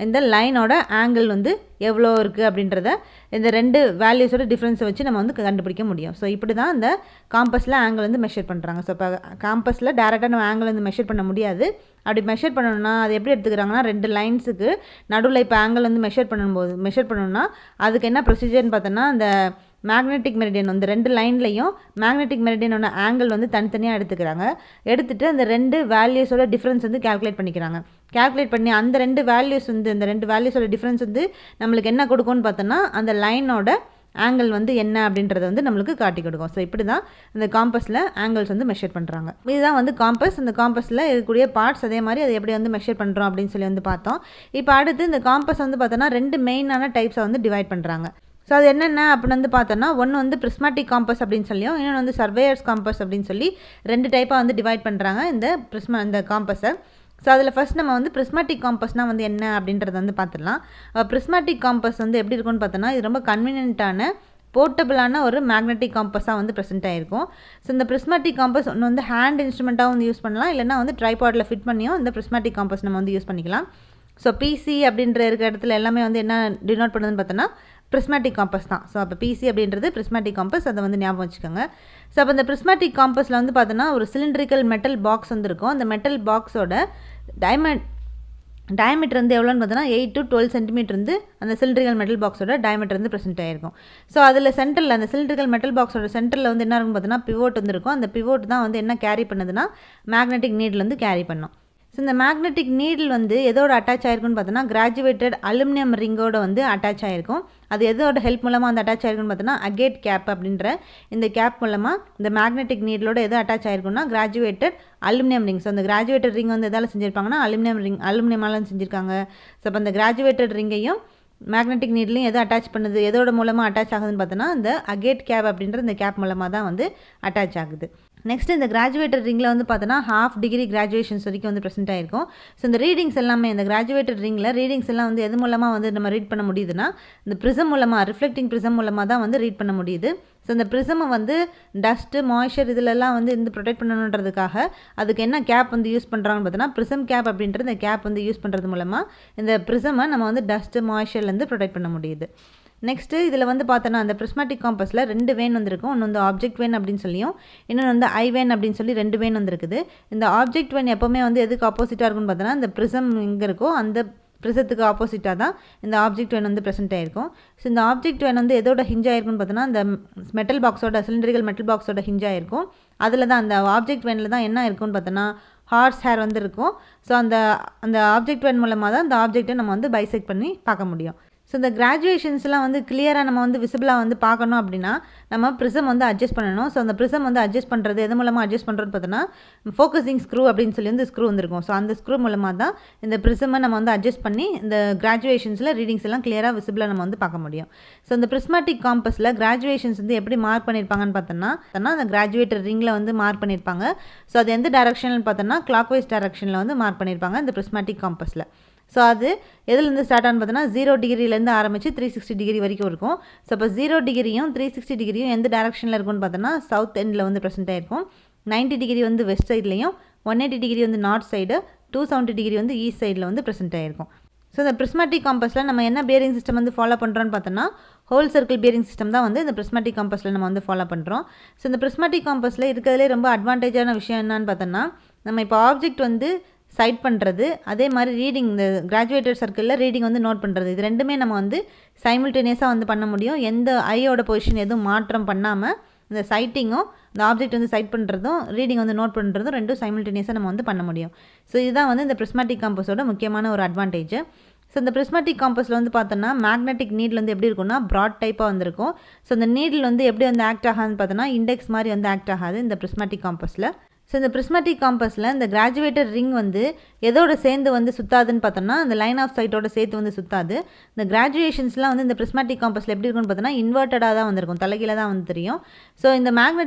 இந்த லைனோட ஆங்கிள் வந்து எவ்வளோ இருக்குது அப்படின்றத இந்த 2 வேல்யூஸோட டிஃப்ரென்ஸை வச்சு நம்ம வந்து கண்டுபிடிக்க முடியும். ஸோ இப்படி தான் இந்த காம்பஸில் ஆங்கிள் வந்து மெஷர் பண்ணுறாங்க. ஸோ இப்போ காம்பஸில் டேரெக்டாக நம்ம ஆங்கிள் வந்து மெஷர் பண்ண முடியாது. அப்படி மெஷர் பண்ணணும்னா அது எப்படி எடுத்துக்கிறாங்கன்னா 2 லைன்ஸுக்கு நடுவில் இப்போ ஆங்கிள் வந்து மெஷர் பண்ணணும்னா அதுக்கு என்ன ப்ரொசீஜர்னு பார்த்தோன்னா அந்த மேக்னெட்டிக் மெரிடியன் வந்து 2 லைன்லையும் மேக்னெட்டிக் மெரிடியனோட ஆங்கிள் வந்து தனித்தனியாக எடுத்துக்கிறாங்க. எடுத்துகிட்டு அந்த 2 வேல்யூஸோட டிஃப்ரென்ஸ் வந்து கால்குலேட் பண்ணிக்கிறாங்க. கால்குலேட் பண்ணி அந்த 2 வேல்யூஸ் வந்து இந்த 2 வேல்யூஸோட டிஃப்ரென்ஸ் வந்து நம்மளுக்கு என்ன கொடுக்கும்னு பார்த்தோன்னா அந்த லைனோட ஆங்கிள் வந்து என்ன அப்படின்றத வந்து நம்மளுக்கு காட்டி கொடுக்கும். ஸோ இப்படி தான் இந்த காம்பஸில் ஆங்கிள்ஸ் வந்து மெஷர் பண்ணுறாங்க. இதுதான் வந்து காம்பஸ். இந்த காம்பஸில் இருக்கக்கூடிய பார்ட்ஸ் அதே மாதிரி அதை எப்படி வந்து மெஷர் பண்ணுறோம் அப்படின்னு சொல்லி வந்து பார்த்தோம். இப்போ அடுத்து இந்த காம்பஸ் வந்து பார்த்தோன்னா 2 மெயினான டைப்ஸை வந்து டிவைட் பண்ணுறாங்க. ஸோ அது என்னென்ன அப்படின்னு வந்து பார்த்தோன்னா ஒன்று வந்து பிரிஸ்மாட்டிக் காம்பஸ் அப்படின்னு சொல்லியும் இன்னொன்று வந்து சர்வேயர்ஸ் காம்பஸ் அப்படின்னு சொல்லி 2 டைப்பாக வந்து டிவைட் பண்ணுறாங்க இந்த காம்பஸை. ஸோ அதில் ஃபஸ்ட் நம்ம வந்து பிரிஸ்மாட்டிக் காம்பஸ்னால் வந்து என்ன அப்படின்றத வந்து பார்த்துடலாம். பிரிஸ்மாட்டிக் காம்பஸ் வந்து எப்படி இருக்குன்னு பார்த்தோன்னா இது ரொம்ப கன்வீனியன்ட்டான போர்ட்டபிளான ஒரு மேக்னெட்டிக் காம்பஸாக வந்து ப்ரெசென்ட் ஆகிருக்கும். ஸோ இந்த பிரிஸ்மாட்டிக் காம்பஸ் ஒன்று வந்து ஹேண்ட் இன்ஸ்ட்ருமெண்ட்டாக வந்து யூஸ் பண்ணலாம், இல்லைனா வந்து ட்ரைபாடில் ஃபிட் பண்ணியும் இந்த பிரிஸ்மாட்டிக் காம்பஸ் நம்ம வந்து யூஸ் பண்ணிக்கலாம். ஸோ பிசி அப்படின்ற இருக்கிற இடத்துல எல்லாமே வந்து என்ன டினோட் பண்ணுதுன்னு பார்த்தோன்னா பிரிஸ்மாட்டிக் காம்பஸ் தான். ஸோ அப்போ பிசி அப்படின்றது பிரிஸ்மாட்டிக் காம்பஸ், அதை வந்து ஞாபகம் வச்சுக்கோங்க. ஸோ அப்போ இந்த பிரிஸ்மாட்டிக் காம்பஸில் வந்து பார்த்தோன்னா ஒரு சிலிண்ட்ரிக்கல் மெட்டல் பாக்ஸ் வந்து இருக்கும். அந்த மெட்டல் பாக்ஸோட டயமீட்டர் வந்து எவ்வளோன்னு பார்த்தோன்னா 8 to 12 சென்டிமீட்டர் வந்து அந்த சிலிண்ட்ரிக்கல் மெட்டல் பாக்ஸோட டயமீட்டர் வந்து ப்ரெசென்ட் ஆகிருக்கும். ஸோ அதில் சென்டரில் அந்த சிலிண்ட்ரிக்கல் மெட்டல் பாக்ஸோட சென்டரில் வந்து என்ன இருக்குன்னு பார்த்தோன்னா பிவோட் வந்து இருக்கும். அந்த பிவோட் தான் வந்து என்ன கேரி பண்ணுதுன்னா மேக்னெட்டிக் நீடில் வந்து கேரி பண்ணும். ஸோ இந்த மேக்னெட்டிக் நீடில் வந்து எதோட அட்டாச் ஆகிருக்குன்னு பார்த்தோன்னா கிராஜுவேட்டட் அலுமினியம் ரிங்கோட வந்து அட்டாச் ஆகிருக்கும். அது எதோட ஹெல்ப் மூலமாக வந்து அட்டாச் ஆகிருக்குன்னு பார்த்தோன்னா அகேட் கேப் அப்படின்ற இந்த கேப் மூலமாக இந்த மேக்னெட்டிக் நீடிலோட எது அட்டாச் ஆகிருக்குன்னா கிராஜுவேட்டட் அலுமினியம் ரிங். ஸோ அந்த கிராஜுவேட்டட் ரிங் வந்து எதால் செஞ்சுருப்பாங்கன்னா அலுமினியமாலும் செஞ்சுருக்காங்க. ஸோ அப்போ அந்த கிராஜுவேட்டட் ரிங்கையும் மேக்னெட்டிக் நீட்லையும் எது அட்டாச் பண்ணுது, எதோட மூலமாக அட்டாச் ஆகுதுன்னு பார்த்தோன்னா இந்த அகேட் கேப் அப்படின்ற இந்த கேப் மூலமாக தான் வந்து அட்டாச் ஆகுது. நெக்ஸ்ட் இந்த கிராஜுவேட்டட் ரிங்கில் வந்து பார்த்தோன்னா 1/2 டிகிரி கிராஜுவேஷன்ஸ் வரைக்கும் வந்து ப்ரெசென்ட் ஆகிருக்கும். ஸோ இந்த ரீடிங்ஸ் எல்லாமே இந்த கிராஜுவேட்டட் ரிங்கில் ரீடிங்ஸ் எல்லாம் வந்து எது மூலமாக வந்து நம்ம ரீட் பண்ண முடியுதுன்னா இந்த ப்ரிசம் மூலமாக ரிஃப்ளெக்டிங் ப்ரிசம் மூலமாக தான் வந்து ரீட் பண்ண முடியுது. ஸோ இந்த ப்ரிசமை வந்து டஸ்ட்டு மாய்ஸ்சர் இதிலெல்லாம் வந்து இந்த ப்ரொடெக்ட் பண்ணணுன்றதுக்காக அதுக்கு என்ன கேப் வந்து யூஸ் பண்ணுறாங்கன்னு பார்த்தோன்னா ப்ரிசம் கேப் அப்படின்ற இந்த கேப் வந்து யூஸ் பண்ணுறது மூலமாக இந்த ப்ரிசமை நம்ம வந்து டஸ்ட்டு மாய்ஸ்சர்லேருந்து ப்ரொடெக்ட் பண்ண முடியுது. நெக்ஸ்ட்டு இதில் வந்து பார்த்தோன்னா அந்த பிரிஸ்மாட்டிக் காம்பஸில் 2 வேன் வந்துருக்கும். ஒன்று வந்து ஆப்ஜெக்ட் வேன் அப்படின்னு சொல்லியும் இன்னொன்று வந்து ஐ வேன் அப்படின்னு சொல்லி 2 வேன் வந்துருக்குது. இந்த ஆப்ஜெக்ட் வேன் எப்போவுமே வந்து எதுக்கு ஆப்போசிட்டாக இருக்குன்னு பார்த்தோன்னா இந்த ப்ரிசம் இங்கே இருக்கும் அந்த ப்ரிசத்துக்கு ஆப்போசிட்டாக தான் இந்த ஆப்ஜெக்ட் வேன் வந்து ப்ரெசென்ட் ஆகிருக்கும். ஸோ இந்த ஆப்ஜெக்ட் வேன் வந்து எதோட ஹிஞ்ச் ஆகிருக்குன்னு பார்த்தோன்னா இந்த மெட்டல் பாக்ஸோட சிலிண்டரிக்கல் மெட்டல் பாக்ஸோட ஹிஞ்ச் ஆகிருக்கும். அதில் தான் அந்த ஆப்ஜெக்ட் வேனில் தான் என்ன இருக்குன்னு பார்த்தோன்னா ஹார்ஸ் ஹேர் வந்து இருக்கும். ஸோ அந்த ஆப்ஜெக்ட் வேன் மூலமாக தான் அந்த ஆப்ஜெக்ட்டை நம்ம வந்து பைசெக்ட் பண்ணி பார்க்க முடியும். ஸோ இந்த கிராஜுவேஷன்ஸ்லாம் வந்து கிளியராக நம்ம வந்து விசிபிளாக வந்து பார்க்கணும் அப்படின்னா நம்ம ப்ரிசம் வந்து அட்ஜஸ்ட் பண்ணணும். ஸோ அந்த ப்ரிசம் வந்து அட்ஜஸ்ட் பண்ணுறது எது மூலமாக அட்ஜஸ்ட் பண்ணுறோன்னு பார்த்தோன்னா ஃபோக்கஸிங் ஸ்க்ரூ அப்படின்னு சொல்லி வந்து ஸ்க்ரூ வந்துருக்கும். ஸோ அந்த ஸ்க்ரூ மூலமாக தான் இந்த ப்ரிசமை நம்ம வந்து அட்ஜஸ்ட் பண்ணி இந்த கிராஜுவேஷன்ஸில் ரீடிங்ஸ் எல்லாம் கிளியராக விசிபிளாக நம்ம வந்து பார்க்க முடியும். ஸோ இந்த பிரிஸ்மாட்டிக் காம்பஸில் கிராஜுவேஷன்ஸ் வந்து எப்படி மார்க் பண்ணியிருப்பாங்கன்னு பார்த்தோன்னா அந்த கிராஜுவேட்டர் ரிங்கில் வந்து மார்க் பண்ணியிருப்பாங்க. ஸோ அது எந்த டைரக்ஷனில் பார்த்தோன்னா கிளாக்வைஸ் டைரக்ஷனில் வந்து மார்க் பண்ணியிருப்பாங்க இந்த பிரிஸ்மாட்டிக் காம்பஸில். ஸோ அது எதுலேருந்து ஸ்டார்ட் ஆனு பார்த்தோன்னா 0 டிகிரிலேருந்து ஆரம்பித்து 360 டிகிரி வரைக்கும் இருக்கும். ஸோ இப்போ 0 டிகிரியும் 360 டிகிரியும் எந்த டேரக்ஷனில் இருக்குன்னு பார்த்தோன்னா சவுத் எண்டில் வந்து ப்ரெசென்ட் ஆகிருக்கும். 90 டிகிரி வந்து வெஸ்ட் சைட்லேயும் 180 டிகிரி வந்து நார்த் சைடு 270 டிகிரி வந்து ஈஸ்ட் சைடில் வந்து ப்ரெசென்ட் ஆகிருக்கும். ஸோ இந்த ப்ரிஸ்மேட்டிக் காம்பஸில் நம்ம என்ன பியரிங் சிஸ்டம் வந்து ஃபாலோ பண்ணுறோன்னு பார்த்தோன்னா ஹோல் சர்க்கிள் பியரிங் சிஸ்டம் தான் வந்து இந்த ப்ரிஸ்மேட்டிக் காம்பஸில் நம்ம வந்து ஃபாலோ பண்ணுறோம். ஸோ இந்த ப்ரிஸ்மேட்டிக் காம்பஸில் இருக்கிறதுலே ரொம்ப அட்வான்டேஜான விஷயம் என்னன்னு பார்த்தோன்னா நம்ம இப்போ ஆப்ஜெக்ட் வந்து சைட் பண்ணுறது, அதே மாதிரி ரீடிங் இந்த கிராஜுவேட்டட் சர்க்கிளில் ரீடிங் வந்து நோட் பண்ணுறது, இது ரெண்டுமே நம்ம வந்து சைமில்டேனியஸாக வந்து பண்ண முடியும். எந்த ஐயோட பொசிஷன் எதுவும் மாற்றம் பண்ணாமல் இந்த சைட்டிங்கும் இந்த ஆப்ஜெக்ட் வந்து சைட் பண்ணுறதும் ரீடிங் வந்து நோட் பண்ணுறதும் ரெண்டும் சைமில்டேனியஸாக நம்ம வந்து பண்ண முடியும். ஸோ இதுதான் வந்து இந்த ப்ரிஸ்மேட்டிக் காம்பஸோட முக்கியமான ஒரு அட்வான்டேஜ். ஸோ இந்த ப்ரிஸ்மேட்டிக் காம்பஸில் வந்து பார்த்தோன்னா மேக்னெட்டிக் நீடில் வந்து எப்படி இருக்கும்னா ப்ராட் டைப்பாக வந்திருக்கும். ஸோ இந்த நீடில் வந்து எப்படி வந்து ஆக்ட் ஆகாதுன்னு பார்த்தோன்னா இண்டெக்ஸ் மாதிரி வந்து ஆக்ட் ஆகாது இந்த ப்ரிஸ்மேட்டிக் காம்பஸில். ஸோ இந்த ப்ரிஸ்மேட்டிக் காம்பஸில் இந்த கிராஜுவேட்டட் ரிங் வந்து எதோட சேர்ந்து வந்து சுத்தாதுன்னு பார்த்தோன்னா இந்த லைன் ஆஃப் சைட்டோட சேர்த்து வந்து சுத்தாது. இந்த கிராஜுவேஷன்ஸ்லாம் வந்து இந்த ப்ரிஸ்மேட்டிக் காம்பஸில் எப்படி இருக்குன்னு பார்த்தோன்னா இன்வெர்ட்டடாக தான் வந்திருக்கும், தலைகீழ தான் வந்து தெரியும். ஸோ இந்த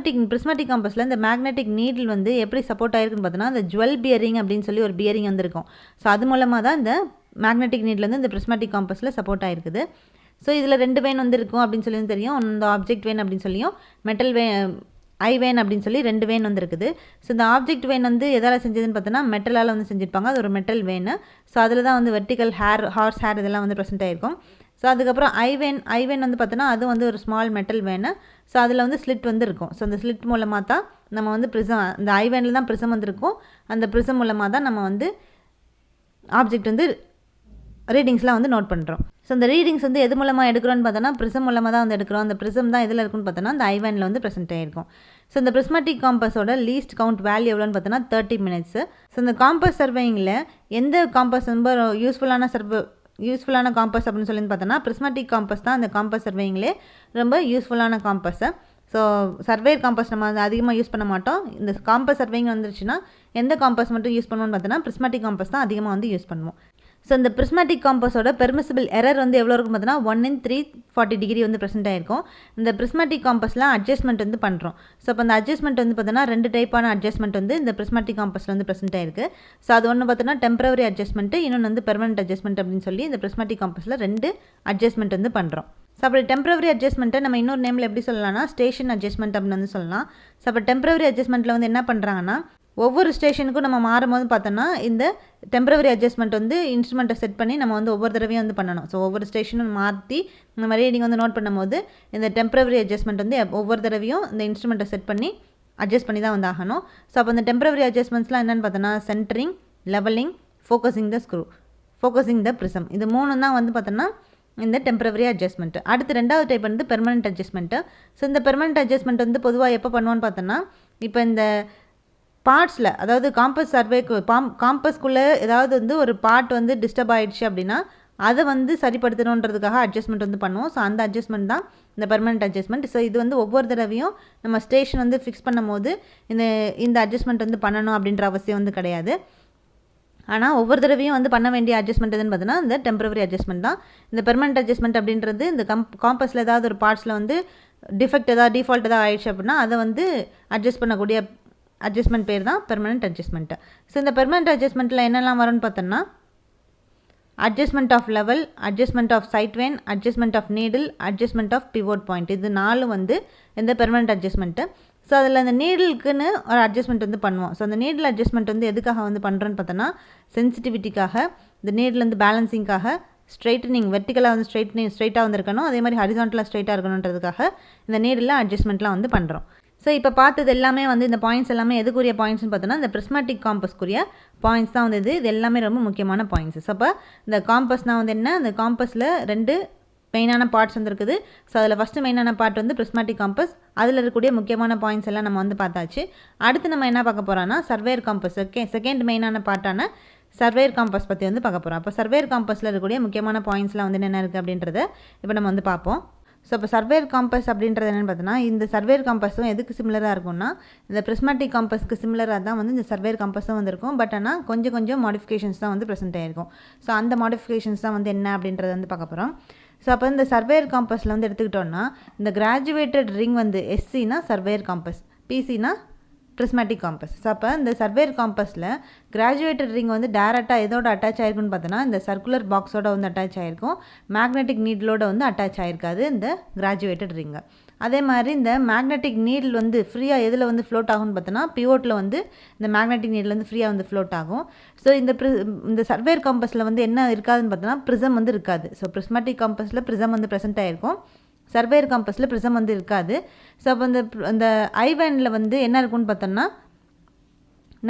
ப்ரிஸ்மேட்டிக் காம்பஸில் இந்த மேக்னெட்டிக் நீடில் வந்து எப்படி சப்போர்ட் ஆயிருக்குன்னு பார்த்தோன்னா இந்த ஜுவல் பியரிங் அப்படின்னு சொல்லி ஒரு பியரிங் வந்திருக்கும். ஸோ அது மூலமாக தான் இந்த மேக்னெட்டிக் நீடில் வந்து இந்த ப்ரிஸ்மேட்டிக் காம்பஸில் சப்போர்ட் ஆயிருக்குது. ஸோ இதில் 2 வேன் வந்து இருக்கும் அப்படின்னு சொல்லி தெரியும். இந்த ஆப்ஜெக்ட் வேன் அப்படின்னு சொல்லியும் மெட்டல் ஐ வேன் அப்படின்னு சொல்லி 2 வேன் வந்து இருக்குது. ஸோ இந்த ஆப்ஜெக்ட் வேன் வந்து எதால் செஞ்சதுன்னு பார்த்தோன்னா மெட்டலால் வந்து செஞ்சுருப்பாங்க. அது ஒரு மெட்டல் வேனு. ஸோ அதில் தான் வந்து வெர்டிக்கல் ஹார்ஸ் ஹேர் இதெல்லாம் வந்து ப்ரெசென்ட் ஆகிருக்கும். ஸோ அதுக்கப்புறம் ஐ வேன் வந்து பார்த்தோன்னா அது வந்து ஒரு ஸ்மால் மெட்டல் வேனு. ஸோ அதில் வந்து ஸ்லிட் வந்து இருக்கும். ஸோ அந்த ஸ்லிட் மூலமாக தான் நம்ம வந்து ப்ரிசம், இந்த ஐ வேனில் தான் ப்ரிசம் வந்துருக்கும். அந்த ப்ரிசம் மூலமாக தான் நம்ம வந்து ஆப்ஜெக்ட் வந்து ரீடிங்ஸ்லாம் வந்து நோட் பண்ணுறோம். ஸோ இந்த ரீடிங்ஸ் வந்து எது மூலமாக எடுக்கிறோன்னு பார்த்தோன்னா ப்ரிசம் மூலமாக தான் வந்து எடுக்கிறோம். அந்த ப்ரிசம் தான் எதில் இருக்குன்னு பார்த்தோன்னா அந்த ஐவேனில் வந்து ப்ரெசென்ட் ஆகிருக்கும். ஸோ இந்த ப்ரிஸ்மேட்டிக் காம்பஸோட லீஸ்ட் கவுண்ட் வேல்யூ எவ்வளோன்னு பார்த்தோன்னா 30 மினிட்ஸு. ஸோ இந்த காம்பஸ் சர்வேயிங்கில் எந்த காம்பஸ் ரொம்ப யூஸ்ஃபுல்லான காம்பஸ் அப்படின்னு சொல்லி பார்த்தோன்னா ப்ரிஸ்மேட்டிக் காம்பஸ் தான் அந்த காம்பஸ் சர்வேயிங்லே ரொம்ப யூஸ்ஃபுல்லான காம்பஸை. ஸோ சர்வேர் காம்பஸ் நம்ம வந்து அதிகமாக யூஸ் பண்ண மாட்டோம். இந்த காம்பஸ் சர்வேயிங் வந்துருச்சுன்னா எந்த காம்பஸ் மட்டும் யூஸ் பண்ணுவோன்னு பார்த்தோன்னா ப்ரிஸ்மேட்டிக் காம்பஸ் தான் அதிகமாக வந்து யூஸ் பண்ணுவோம். ஸோ இந்த ப்ரிஸ்மேட்டிக் காம்பஸோட பெர்மிசிபிள் எரர் வந்து எவ்வளோ இருக்கும் பார்த்தோன்னா 1 in 340 டிகிரி வந்து ப்ரெசென்ட் ஆகிருக்கும். இந்த ப்ரிஸ்மேட்டிக் காம்பஸில் அட்ஜஸ்ட்மெண்ட் வந்து பண்ணுறோம். ஸோ இப்போ அந்த அட்ஜஸ்ட்மெண்ட் வந்து பார்த்தோன்னா 2 டைப்பான அட்ஜஸ்ட்மெண்ட் வந்து இந்த ப்ரிஸ்மேட்டிக் காம்பஸில் வந்து ப்ரெசென்ட் ஆகிருக்கு. ஸோ அது ஒன்று பார்த்தோன்னா டெம்பரவரி அட்ஜஸ்ட்மெண்ட்டு, இன்னொன்று வந்து பெர்மனன்ட் அட்ஜஸ்ட்மெண்ட் அப்படின்னு சொல்லி இந்த ப்ரிஸ்மேட்டிக் காம்பஸில் 2 அட்ஜஸ்ட்மெண்ட் வந்து பண்ணுறோம். ஸோ அப்படி டெம்பரவரி அட்ஜஸ்ட்மெண்ட்டை நம்ம இன்னொரு நேமில் எப்படி சொல்லலாம்னா ஸ்டேஷன் அட்ஜஸ்ட்மெண்ட் அப்படின்னு வந்து சொல்லலாம். ஸோ அப்போ டெம்பரவரி அட்ஜஸ்ட்மெண்ட்டில் வந்து என்ன பண்ணுறாங்கன்னா ஒவ்வொரு ஸ்டேஷனுக்கும் நம்ம மாறும்போது பார்த்தோன்னா இந்த டெம்பரவரி அட்ஜஸ்ட்மெண்ட் வந்து இன்ஸ்ட்ருமெண்ட்டை செட் பண்ணி நம்ம வந்து ஒவ்வொரு தடவையும் வந்து பண்ணணும். ஸோ ஒவ்வொரு ஸ்டேஷனும் மாற்றி நம்ம ரீடிங் வந்து நோட் பண்ணும்போது இந்த டெம்பரவரி அட்ஜஸ்ட்மெண்ட் வந்து ஒவ்வொரு தடவையும் இந்த இன்ஸ்ட்ருமெண்ட்டை செட் பண்ணி அட்ஜஸ்ட் பண்ணி தான் வந்து ஆகணும். ஸோ அப்போ இந்த டெம்பரவரி அட்ஜஸ்ட்மெண்ட்ஸ்லாம் என்னென்னு பார்த்தோன்னா சென்டரிங், லெவலிங், ஃபோக்கஸிங் த ப்ரிசம், இது 3 தான் வந்து பார்த்தோன்னா இந்த டெம்பரவரி அட்ஜஸ்ட்மெண்ட். அடுத்து 2வது டைப் வந்து பெர்மனன்ட் அட்ஜஸ்ட்மெண்ட்டு. ஸோ இந்த பெர்மனன்ட் அட்ஜஸ்ட்மெண்ட் வந்து பொதுவாக எப்போ பண்ணுவோன்னு பார்த்தோன்னா இப்போ இந்த பார்ட்ஸில், அதாவது காம்பஸ்க்குள்ளே ஏதாவது வந்து ஒரு பார்ட் வந்து டிஸ்டர்ப் ஆகிடுச்சு அப்படின்னா அதை வந்து சரிப்படுத்தணுன்றதுக்காக அட்ஜஸ்ட்மெண்ட் வந்து பண்ணுவோம். ஸோ அந்த அட்ஜஸ்ட்மெண்ட் தான் இந்த பெர்மனன்ட் அட்ஜஸ்ட்மெண்ட். ஸோ இது வந்து ஒவ்வொரு தடவையும் நம்ம ஸ்டேஷன் வந்து ஃபிக்ஸ் பண்ணும் போது இந்த அட்ஜஸ்ட்மெண்ட் வந்து பண்ணணும் அப்படின்ற அவசியம் வந்து கிடையாது. ஆனால் ஒவ்வொரு தடவையும் வந்து பண்ண வேண்டிய அட்ஜஸ்ட்மெண்ட் எதுன்னு பார்த்தோன்னா இந்த டெம்பரவரி அட்ஜஸ்ட்மெண்ட் தான். இந்த பெர்மனன்ட் அட்ஜஸ்ட்மெண்ட் அப்படின்றது இந்த காம்பஸில் ஏதாவது ஒரு பார்ட்ஸில் வந்து டிஃபால்ட் ஏதாவது ஆயிடுச்சு அப்படின்னா அதை வந்து அட்ஜஸ்ட் பண்ணக்கூடிய அட்ஜஸ்ட்மெண்ட் பேர் தான் பெர்மனன்ட் அட்ஜஸ்ட்மெண்ட்டு. ஸோ இந்த பெர்மனன்ட் அட்ஜஸ்ட்மெண்ட்டில் என்னெல்லாம் வரும்னு பார்த்தோன்னா adjustment of level, adjustment of sight vane, adjustment of needle, adjustment of pivot point, இது 4 வந்து இந்த பெர்மனன்ட் அட்ஜஸ்ட்மெண்ட்டு. ஸோ அதில் அந்த நீடிலுக்குன்னு ஒரு அட்ஜஸ்ட்மெண்ட் வந்து பண்ணுவோம். ஸோ அந்த நீடில் அட்ஜஸ்ட்மெண்ட் வந்து எதுக்காக வந்து பண்ணுறோன்னு பார்த்தோன்னா சென்சிட்டிவிட்டிக்காக, இந்த நீடில் வந்து பேலன்சிங்காக, ஸ்ட்ரைட்டனிங் வெர்டிக்கலாக வந்து ஸ்ட்ரைட்டாக வந்து இருக்கணும், அதே மாதிரி ஹரிசான்டலாக ஸ்ட்ரைட்டாக இருக்கணுன்றதுக்காக இந்த நீடில் அட்ஜஸ்ட்மெண்ட்லாம் வந்து பண்ணுறோம். ஸோ இப்போ பார்த்தது எல்லாமே வந்து இந்த பாயிண்ட்ஸ் எல்லாமே எதுக்குரிய பாயிண்ட்ஸ்னு பார்த்தோன்னா இந்த ப்ரிஸ்மேட்டிக் காம்பஸ்க்குரிய பாயிண்ட்ஸ் தான் வந்து இது எல்லாமே ரொம்ப முக்கியமான பாயிண்ட்ஸ். ஸோ அப்போ இந்த காம்பஸ்னால் வந்து என்ன, இந்த காம்பஸில் 2 மெயினான பார்ட்ஸ் வந்து இருக்குது. ஸோ அதில் ஃபஸ்ட்டு மெயினான பார்ட் வந்து ப்ரிஸ்மேட்டிக் காம்பஸ், அதில் இருக்கக்கூடிய முக்கியமான பாயிண்ட்ஸ் எல்லாம் நம்ம வந்து பார்த்தாச்சு. அடுத்து நம்ம என்ன பார்க்க போகிறோன்னா சர்வேர் காம்பஸ், செகண்ட் மெயினான பார்ட்டான சர்வேர் காம்பஸ் பற்றி வந்து பார்க்க போகிறோம். அப்போ சர்வேர் காம்பஸில் இருக்கக்கூடிய முக்கியமான பாயிண்ட்ஸ்லாம் வந்து என்ன இருக்குது அப்படின்றத இப்போ நம்ம வந்து பார்ப்போம். ஸோ இப்போ சர்வேர் காம்பஸ் அப்படின்றது என்னென்னு பார்த்தோன்னா இந்த சர்வேர் காம்பஸும் எதுக்கு சிமிலராக இருக்கும்னா இந்த ப்ரிஸ்மேட்டிக் காம்பஸ்க்கு சிமிலராக தான் வந்து இந்த சர்வேர் காம்பஸும் வந்துருக்கும். பட் ஆனால் கொஞ்சம் மாடிஃபிகேஷன்ஸ் தான் வந்து ப்ரெசென்ட் ஆகிருக்கும். ஸோ அந்த மாடிஃபிகேஷன்ஸ் தான் வந்து என்ன அப்படின்றத வந்து பார்க்க போகிறோம். ஸோ அப்போ இந்த சர்வேர் காம்பஸில் வந்து எடுத்துக்கிட்டோன்னா இந்த கிராஜுவேட்டட் ரிங் வந்து எஸ்சினா சர்வேர் காம்பஸ், பிசினா ப்ரிஸ்மேட்டிக் காம்பஸ். ஸோ அப்போ இந்த சர்வேயர் காம்பஸில் கிராஜுவேட்டட் ரிங் வந்து டேரெக்டாக எதோட அட்டாச் ஆகிருக்குன்னு பார்த்தோன்னா இந்த சர்க்குலர் பாக்ஸோட வந்து அட்டாச் ஆகிருக்கும். மேக்னெட்டிக் நீடிலோட வந்து அட்டாச் ஆகிருக்காது இந்த கிராஜுவேட்டட் ரிங்கு. அதே மாதிரி இந்த மேக்னெட்டிக் நீடில் வந்து ஃப்ரீயாக எதில் வந்து ஃப்ளோட் ஆகும்னு பார்த்தோன்னா பிவோட்டில் வந்து இந்த மேக்னெட்டிக் நீடில் வந்து ஃப்ரீயாக வந்து ஃப்ளோட் ஆகும். ஸோ இந்த சர்வேயர் காம்பஸில் வந்து என்ன இருக்காதுன்னு பார்த்தோன்னா ப்ரிசம் வந்து இருக்காது. ஸோ ப்ரிஸ்மேட்டிக் காம்பஸில் ப்ரிசம் வந்து ப்ரெசென்ட் ஆகிருக்கும். சர்வேயர் காம்பஸில் ப்ரிசம் வந்து இருக்காது. ஸோ அப்போ இந்த ஐவேனில் வந்து என்ன இருக்குன்னு பார்த்தோம்னா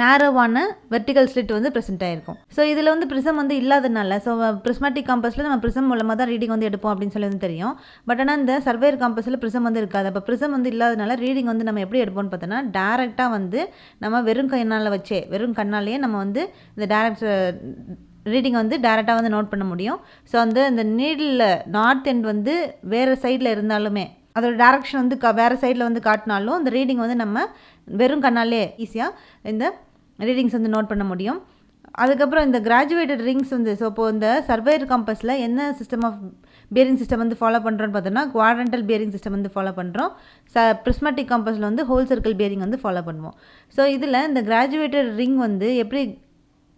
நேரோவான வெர்டிகல் ஸ்லிட் வந்து ப்ரெசென்ட் ஆகிருக்கும். ஸோ இதில் வந்து ப்ரிசம் வந்து இல்லாதனால ஸோ ப்ரிஸ்மேட்டிக் காம்பஸில் நம்ம ப்ரிசம் மூலமாக தான் ரீடிங் வந்து எடுப்போம் அப்படின்னு சொல்லி வந்து தெரியும். பட் ஆனால் இந்த சர்வேயர் காம்பஸில் ப்ரிசம் வந்து இருக்காது. அப்போ ப்ரிசம் வந்து இல்லாதனால ரீடிங் வந்து நம்ம எப்படி எடுப்போம்னு பார்த்தோன்னா டேரெக்டாக வந்து நம்ம வெறும் கண்ணாலேயே நம்ம வந்து இந்த ரீடிங் வந்து டேரெக்டாக வந்து நோட் பண்ண முடியும். ஸோ அந்த நீடில் நார்த் எண்ட் வந்து வேறு சைடில் இருந்தாலுமே அதோட டேரக்ஷன் வந்து வேறு சைடில் வந்து காட்டினாலும் இந்த ரீடிங் வந்து நம்ம வெறும் கண்ணாலே ஈஸியாக இந்த ரீடிங்ஸ் வந்து நோட் பண்ண முடியும். அதுக்கப்புறம் இந்த கிராஜுவேட்டட் ரிங்ஸ் வந்து ஸோ இப்போது இந்த சர்வேயர் காம்பஸில் என்ன சிஸ்டம் ஆஃப் பியரிங் சிஸ்டம் வந்து ஃபாலோ பண்ணுறோன்னு பார்த்தோன்னா குவாட்ரண்டல் பியரிங் சிஸ்டம் வந்து ஃபாலோ பண்ணுறோம். ப்ரிஸ்மேட்டிக் காம்பஸில் வந்து ஹோல் சர்க்கிள் பியரிங் வந்து ஃபாலோ பண்ணுவோம். ஸோ இதில் இந்த கிராஜுவேட்டட் ரிங் வந்து எப்படி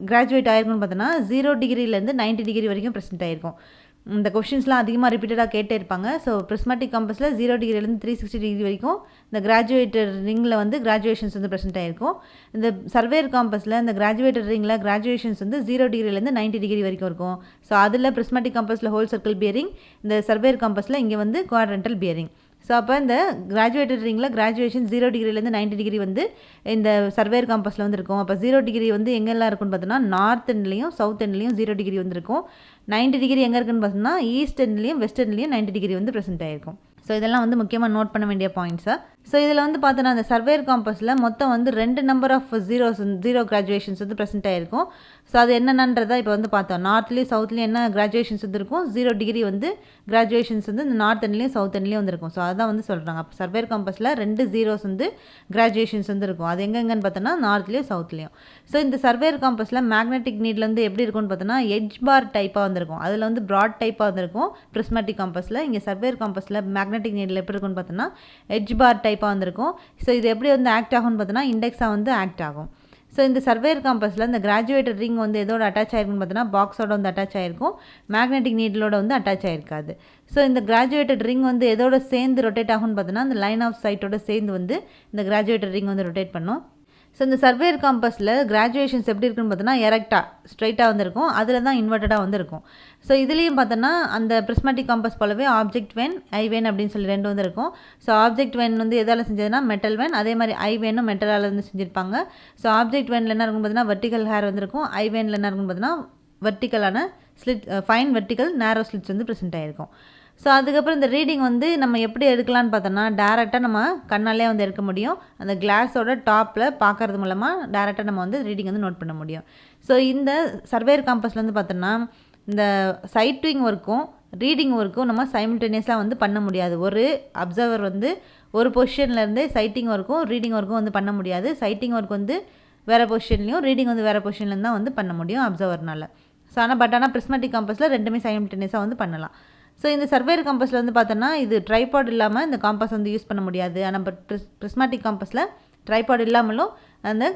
கிராஜுவேட் ஆகிருக்குன்னு பார்த்தோன்னா 0 டிகிரிலேருந்து 90 டிகிரி வரைக்கும் ப்ரெசென்ட் ஆகிருக்கும். இந்த கொஷின்ஸ்லாம் அதிகமாக ரிப்பீட்டடாக கேட்டே இருப்பாங்க. ஸோ ப்ரிஸ்மேட்டிக் காம்பஸில் 0 டிகிரிலேருந்து 360 டிகிரி வரைக்கும் இந்த கிராஜுவேட்டட் ரிங்கில் வந்து கிராஜுவேஷன்ஸ் வந்து ப்ரெசென்ட் ஆகிருக்கும். இந்த சர்வேயர் காம்பஸில் இந்த கிராஜுவேட்டட் ரிங்கில் கிராஜுவேஷன்ஸ் வந்து 0 டிகிரிலேருந்து 90 டிகிரி வரைக்கும் இருக்கும். ஸோ அதில் ப்ரிஸ்மேட்டிக் காம்பஸில் ஹோல் சர்க்கிள் பியரிங், இந்த சர்வேயர் காம்பஸில் இங்கே வந்து குவாட்ரண்டல் பியரிங். ஸோ அப்போ இந்த கிராஜுவேட்டட் ரிங்கில் கிராஜுவேஷன் 0 டிகிரிலேருந்து 90 டிகிரி வந்து இந்த சர்வேயர் காம்பஸில் வந்து இருக்கும். அப்போ 0 டிகிரி வந்து எங்கெல்லாம் இருக்குன்னு பார்த்தோன்னா நார்த் எண்ட்லேயும் சவுத் எண்ட்லேயும் 0 டிகிரி வந்து இருக்கும். 90 டிகிரி எங்கே இருக்குன்னு பார்த்தோம்னா ஈஸ்ட் எண்ட்லேயும் வெஸ்ட் எண்ட்லேயும் 90 டிகிரி வந்து ப்ரெசென்ட் ஆகிருக்கும். ஸோ இதெல்லாம் வந்து முக்கியமாக நோட் பண்ண வேண்டிய பாயிண்ட்ஸாக. ஸோ இதில் வந்து பார்த்தோன்னா அந்த சர்வேயர் காம்பஸில் மொத்தம் வந்து 2 நம்பர் ஆஃப் ஜீரோ கிராஜுவேஷன்ஸ் வந்து ப்ரெசென்ட் ஆகிருக்கும். ஸோ அது என்னென்னன்றதை இப்போ வந்து பார்த்தோம். நார்த்லேயும் சவுத்லேயும் என்ன கிராஜுவேஷன்ஸ் வந்து இருக்கும், 0 டிகிரி வந்து கிராஜுவேஷன்ஸ் வந்து இந்த நார்த் எண்ட்லேயும் சவுத் எண்ட்லேயும் வந்து இருக்கும். ஸோ அதான் வந்து சொல்கிறாங்க. அப்போ சர்வேயர் காம்பஸில் 2 ஜீரோஸ் வந்து கிராஜுவேஷன்ஸ் வந்து இருக்கும். அது எங்கெங்கன்னு பார்த்தோன்னா நார்த்லேயும் சவுத்லேயும். ஸோ இந்த சர்வேயர் காம்பஸில் மேக்னெட்டிக் நீடில் வந்து எப்படி இருக்கும்னு பார்த்தோன்னா எட்ஜ் பார் டைப்பாக வந்துருக்கும். அதில் வந்து ப்ராட் டைப்பாக வந்துருக்கும் ப்ரிஸ்மேட்டிக் காம்பஸில். இங்கே சர்வேயர் காம்பஸில் மேக்னெட்டிக் நீடில் எப்படி இருக்குன்னு பார்த்தோன்னா எட்ஜ் பார் டைப்பாக வந்திருக்கும். ஸோ இது எப்படி வந்து ஆக்ட் ஆகும்னு பார்த்தோன்னா இண்டெக்ஸாக வந்து ஆக்ட் ஆகும். ஸோ இந்த சர்வேயர் காம்பஸில் இந்த கிராஜுவேட்டட் ரிங் வந்து எதோட அட்டாச் ஆகிருக்குன்னு பார்த்தோன்னா பாக்ஸோட வந்து அட்டாச் ஆகிருக்கும். மேக்னெட்டிக் நீடிலோட வந்து அட்டாச் ஆகிருக்காது. ஸோ இந்த கிராஜுவேட்டட் ரிங் வந்து எதோட சேர்ந்து ரொட்டேட் ஆகும்னு பார்த்தோன்னா இந்த லைன் ஆஃப் சைட்டோட சேர்ந்து வந்து இந்த கிராஜுவேட்டட் ரிங் வந்து ரொட்டேட் பண்ணும். ஸோ இந்த சர்வேயர் காம்பஸில் கிராஜுவேஷன்ஸ் எப்படி இருக்குன்னு பார்த்தோன்னா எரெக்டாக ஸ்ட்ரைட்டாக வந்துருக்கும். அதில் தான் இன்வெர்ட்டடாக வந்து இருக்கும். ஸோ இதுலேயும் பார்த்தோன்னா அந்த ப்ரிஸ்மேட்டிக் காம்பஸ் போலவே ஆப்ஜெக்ட் வேன் ஐவேன் அப்படின்னு சொல்லி 2 வந்து இருக்கும். ஸோ ஆப்ஜெக்ட் வேன் வந்து எதால் செஞ்சதுன்னா மெட்டல் வேன், அதே மாதிரி ஐவேனும் மெட்டலால் வந்து செஞ்சுருப்பாங்க. ஸோ ஆப்ஜெக்ட் வேனில் என்ன இருக்குன்னு பார்த்தீங்கன்னா வெர்டிக்கல் ஹேர் வந்துருக்கும். ஐவேனில் என்ன இருக்குன்னு பார்த்தீங்கன்னா வெர்டிக்கலான ஸ்லிட், ஃபைன் வெர்டிக்கல் நேரோ ஸ்லிட்ஸ் வந்து ப்ரெசென்ட் ஆகிருக்கும். ஸோ அதுக்கப்புறம் இந்த ரீடிங் வந்து நம்ம எப்படி எடுக்கலான்னு பார்த்தோன்னா டேரெக்டாக நம்ம கண்ணாலே வந்து எடுக்க முடியும். அந்த கிளாஸோட டாப்பில் பார்க்கறது மூலமாக டேரெக்டாக நம்ம வந்து ரீடிங் வந்து நோட் பண்ண முடியும். ஸோ இந்த சர்வேயர் காம்பஸில் வந்து பார்த்தோன்னா இந்த சைட்டிங் ஒர்க்கும் ரீடிங் ஒர்க்கும் நம்ம சைமில்டேனியஸாக வந்து பண்ண முடியாது. ஒரு அப்சர்வர் வந்து ஒரு பொசிஷன்லேருந்தே சைட்டிங் ஒர்க்கும் ரீடிங் ஒர்க்கும் வந்து பண்ண முடியாது. சைட்டிங் ஒர்க் வந்து வேறு பொசிஷன்லையும் ரீடிங் வந்து வேறு பொசிஷன்லேருந்து தான் வந்து பண்ண முடியும் அப்சர்வர்னால். ஸோ ஆனால் ப்ரிஸ்மேட்டிக் காம்பஸில் 2மே சைமில்டேனியஸாக வந்து பண்ணலாம். ஸோ இந்த சர்வேயர் காம்பஸில் வந்து பார்த்தோன்னா இது ட்ரைபாட் இல்லாமல் இந்த காம்பஸ் வந்து யூஸ் பண்ண முடியாது. ஆனால் ப்ரிஸ்மேட்டிக் காம்பஸில் ட்ரைபாட் இல்லாமலும் அந்த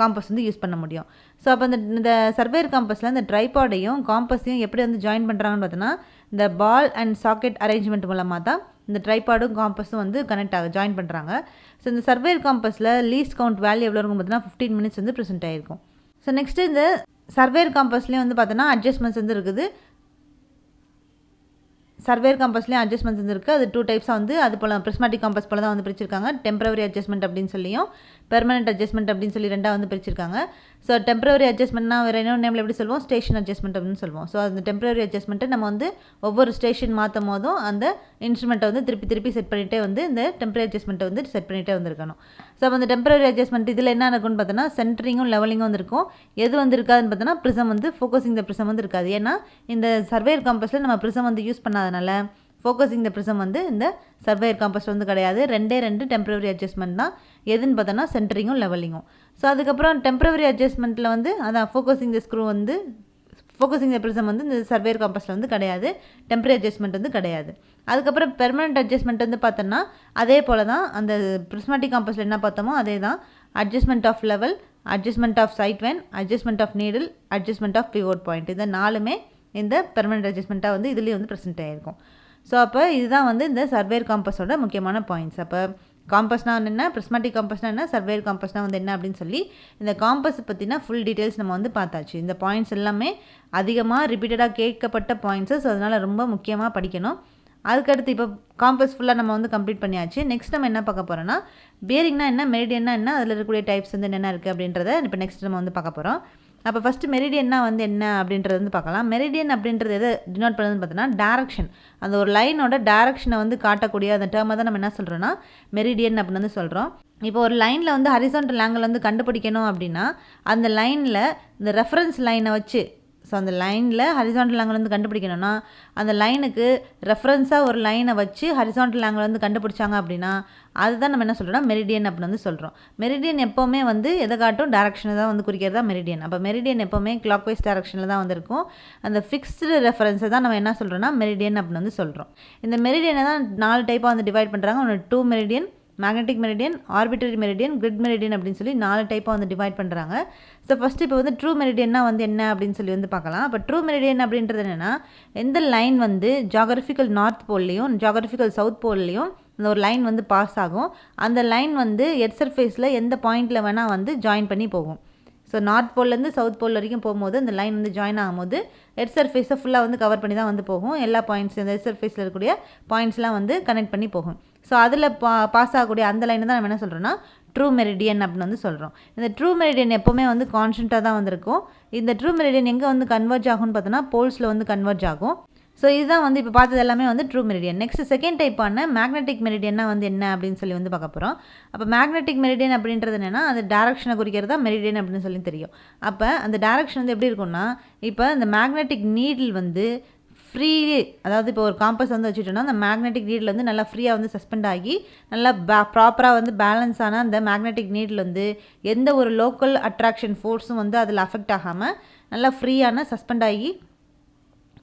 காம்பஸ் வந்து யூஸ் பண்ண முடியும். ஸோ அப்போ இந்த சர்வேயர் காம்பஸில் இந்த ட்ரைபாடையும் காம்பஸையும் எப்படி வந்து ஜாயின் பண்ணுறாங்கன்னு பார்த்தோன்னா இந்த பால் அண்ட் சாக்கெட் அரேஞ்ச்மெண்ட் மூலமாக தான் இந்த ட்ரைபாடும் காம்பஸும் வந்து ஜாயின் பண்ணுறாங்க. ஸோ இந்த சர்வேயர் காம்பஸில் லீஸ்ட் கவுண்ட் வேல்யூ எவ்வளோ இருக்கும் பார்த்தோன்னா 15 மினிட்ஸ் வந்து ப்ரெசென்ட் ஆகிருக்கும். ஸோ நெக்ஸ்ட்டு இந்த சர்வேயர் காம்பஸ்லேயும் வந்து பார்த்தோன்னா அட்ஜஸ்ட்மெண்ட்ஸ் வந்து இருக்குது. சர்வேயர் காம்பஸ்லேயும் அட்ஜஸ்ட்மெண்ட்ஸ் வந்து இருக்குது. அது 2 டைப்ஸாக வந்து அது போல் ப்ரிஸ்மேட்டிக் காம்பஸ் போல் தான் வந்து பிரிச்சிருக்காங்க. டெம்பரவரி அட்ஜஸ்ட்மெண்ட் அப்படின்னு சொல்லியும் பெர்மனெண்ட் அட்ஜஸ்ட்மெண்ட் அப்படின்னு சொல்லி 2 வந்து பிரிச்சிருக்காங்க. ஸோ டெம்பரவரி அட்ஜஸ்ட்மெண்ட்னா வேறு இன்னொரு நேமில் எப்படி சொல்லுவோம், ஸ்டேஷன் அட்ஜஸ்ட்மெண்ட் அப்படின்னு சொல்லுவோம். ஸோ அந்த டெம்பரவரி அட்ஜஸ்ட்மெண்ட்டை நம்ம வந்து ஒவ்வொரு ஸ்டேஷன் மாற்றும் போதும் அந்த இன்ஸ்ட்ருமெண்ட்டை வந்து திருப்பி செட் பண்ணிகிட்டே வந்து இந்த டெம்பரரி அட்ஜஸ்ட்மெண்ட்டை வந்து செட் பண்ணிகிட்டே வந்துருக்கணும். ஸோ அப்போ அந்த டெம்பரரி அட்ஜஸ்ட்மெண்ட் இதில் என்ன இருக்குன்னு பார்த்தோன்னா சென்டரிங்கும் லெவலிங்கும் வந்து இருக்கும். எது வந்து இருக்காதுன்னு பார்த்தோன்னா ப்ரிசம் வந்து ஃபோக்கஸிங் த ப்ரிசம் வந்து இருக்காது. ஏன்னா இந்த சர்வேயர் காம்பஸில் நம்ம ப்ரிசம் வந்து யூஸ் பண்ணாதனால ஃபோக்கஸிங் த ப்ரிசம் வந்து இந்த சர்வேயர் காம்பஸ் வந்து கிடையாது. 2 டெம்பரவரி அட்ஜஸ்ட்மெண்ட் தான். எதுன்னு பார்த்தோன்னா சென்டரிங்கும் லெவலிங்கும். ஸோ அதுக்கப்புறம் டெம்பரவரி அட்ஜஸ்ட்மெண்ட்டில் வந்து அதான் ஃபோக்கஸிங் த ஸ்க்ரூ வந்து ஃபோக்கஸிங் த ப்ரிசம் வந்து இந்த சர்வேயர் காம்பஸில் வந்து கிடையாது. டெம்பரரி அட்ஜஸ்ட்மெண்ட் வந்து கிடையாது. அதுக்கப்புறம் பெர்மனெண்ட் அட்ஜஸ்ட்மெண்ட் வந்து பார்த்தோன்னா அதே போல் தான் அந்த ப்ரிஸ்மேட்டிக் காம்பஸில் என்ன பார்த்தோமோ அதே தான். Adjustment of level, adjustment of sight vane, adjustment of needle, adjustment of pivot point. இந்த 4மே இந்த பெர்மனெண்ட் அட்ஜஸ்ட்மெண்ட்டாக வந்து இதுலேயும் வந்து ப்ரெசென்ட் ஆகிருக்கும். ஸோ அப்போ இதுதான் வந்து இந்த சர்வேர் காம்பஸோட முக்கியமான பாயிண்ட்ஸ். அப்போ காம்பஸ்னால் என்ன, ப்ரிஸ்மாட்டிக் காம்பஸ்னால் என்ன, சர்வேர் காம்பஸ்னால் வந்து என்ன அப்படின்னு சொல்லி இந்த காம்பஸ் பற்றினா ஃபுல் டீட்டெயில்ஸ் நம்ம வந்து பார்த்தாச்சு. இந்த பாயிண்ட்ஸ் எல்லாமே அதிகமாக ரிப்பீட்டடாக கேட்கப்பட்ட பாயிண்ட்ஸு. ஸோ அதனால் ரொம்ப முக்கியமாக படிக்கணும். அதுக்கடுத்து இப்போ காம்பஸ் ஃபுல்லாக நம்ம வந்து கம்ப்ளீட் பண்ணியாச்சு. நெக்ஸ்ட் நம்ம என்ன பார்க்க போகிறோன்னா பேரிங்னா என்ன, மெரிடியன்னா என்ன, அதில் இருக்கக்கூடிய டைப்ஸ் வந்து என்னென்ன இருக்குது அப்படின்றத இப்போ நெக்ஸ்ட் நம்ம வந்து பார்க்க போகிறோம். அப்போ ஃபஸ்ட்டு மெரிடியன்னா வந்து என்ன அப்படின்றது வந்து பார்க்கலாம். மெரிடியன் அப்படின்றது எதை டினோட் பண்ணுறதுன்னு பார்த்தோன்னா டேரக்ஷன், அந்த ஒரு லைனோட டேரக்ஷனை வந்து காட்டக்கூடிய அந்த டேர்மை தான் நம்ம என்ன சொல்கிறோன்னா மெரிடியன் அப்படின்னு வந்து சொல்கிறோம். இப்போ ஒரு லைனில் வந்து ஹரிசாண்டல் ஆங்கிள் வந்து கண்டுபிடிக்கணும் அப்படின்னா அந்த லைனில் இந்த ரெஃபரன்ஸ் லைனை வச்சு, ஸோ அந்த லைனில் ஹரிசாண்டல் ஆங்கிள் வந்து கண்டுபிடிக்கணும்னா அந்த லைனுக்கு ரெஃபரன்ஸாக ஒரு லைனை வச்சு ஹரிசாண்டல் ஆங்கிள் வந்து கண்டுபிடிச்சாங்க அப்படின்னா அதுதான் நம்ம என்ன சொல்கிறோம்னா மெரிடியன் அப்படின்னு வந்து சொல்கிறோம். மெரிடியன் எப்போவுமே வந்து எதை காட்டும், டேரக்ஷனை தான் வந்து குறிக்கிறதா மெரிடியன். அப்போ மெரிடியன் எப்போவுமே கிளாக் வைஸ் டேரக்ஷனில் தான் வந்திருக்கும். அந்த ஃபிக்ஸ்டு ரெஃபரன்ஸை தான் நம்ம என்ன சொல்கிறோன்னா மெரிடியன் அப்படின்னு வந்து சொல்கிறோம். இந்த மெரிடியனை தான் 4 டைப்பாக வந்து டிவைட் பண்ணுறாங்க. ஒன்று 2 meridian, magnetic meridian, arbitrary meridian, grid meridian அப்படின்னு சொல்லி 4 டைப்பாக வந்து டிவைட் பண்ணுறாங்க. ஸோ ஃபஸ்ட்டு இப்போ வந்து ட்ரூ மெரிடியன்னா வந்து என்ன அப்படின்னு சொல்லி வந்து பார்க்கலாம். அப்போ ட்ரூ மெரிடியன் அப்படின்றது என்னென்னா எந்த லைன் வந்து ஜியாகிரபிக்கல் நார்த் போல்லையும் ஜியாகிரபிக்கல் சவுத் போல்லையும் இந்த ஒரு லைன் வந்து பாஸ் ஆகும். அந்த லைன் வந்து எர்த் சர்ஃபேஸில் எந்த பாயிண்டில் வேணால் வந்து ஜாயின் பண்ணி போகும். ஸோ நார்த் போல்லேருந்து சவுத் போல் வரைக்கும் போகும்போது அந்த லைன் வந்து ஜாயின் ஆகும்போது எர்த் சர்ஃபேஸை ஃபுல்லாக வந்து கவர் பண்ணி தான் வந்து போகும். எல்லா பாயிண்ட்ஸ் இந்த எர்த் சர்ஃபேஸில் இருக்கக்கூடிய பாயிண்ட்ஸ்லாம் வந்து கனெக்ட் பண்ணி போகும். ஸோ அதில் பாஸ் ஆகக்கூடிய அந்த லைனை தான் நம்ம என்ன சொல்கிறோன்னா ட்ரூ மெரிடியன் அப்படின்னு வந்து சொல்கிறோம். இந்த ட்ரூ மெரிடியன் எப்போவுமே வந்து கான்ஸ்டண்ட்டாக தான் வந்திருக்கும். இந்த ட்ரூ மெரிடியன் எங்கே வந்து கன்வர்ஜ் ஆகும்னு பார்த்தோன்னா போல்ஸில் வந்து கன்வர்ஜ் ஆகும். ஸோ இதுதான் வந்து இப்போ பார்த்தது எல்லாமே வந்து ட்ரூ மெரிடியன். நெக்ஸ்ட் செகண்ட் டைப்பான மேக்னெட்டிக் மெரிடியன்னா வந்து என்ன அப்படின்னு சொல்லி வந்து பார்க்க போகிறோம். அப்போ மேக்னெட்டிக் மெரிடியன் அப்படின்றது என்னென்னா அது டேரக்ஷனை குறிக்கிறது தான் மெரிடியன் அப்படின்னு சொல்லி தெரியும். அப்போ அந்த டேரக்ஷன் வந்து எப்படி இருக்கும்னா இப்போ இந்த மேக்னெட்டிக் நீடில் வந்து ஃப்ரீ, அதாவது இப்போ ஒரு காம்பஸ் வந்து வச்சுட்டோன்னா அந்த மேக்னெட்டிக் நீடில் வந்து நல்லா ஃப்ரீயாக வந்து சஸ்பெண்ட் ஆகி நல்லா ப்ராப்பராக வந்து பேலன்ஸ் ஆன அந்த மேக்னெட்டிக் நீடில் வந்து எந்த ஒரு லோக்கல் அட்ராக்ஷன் ஃபோர்ஸும் வந்து அதில் அஃபெக்ட் ஆகாமல் நல்லா ஃப்ரீயான சஸ்பெண்ட் ஆகி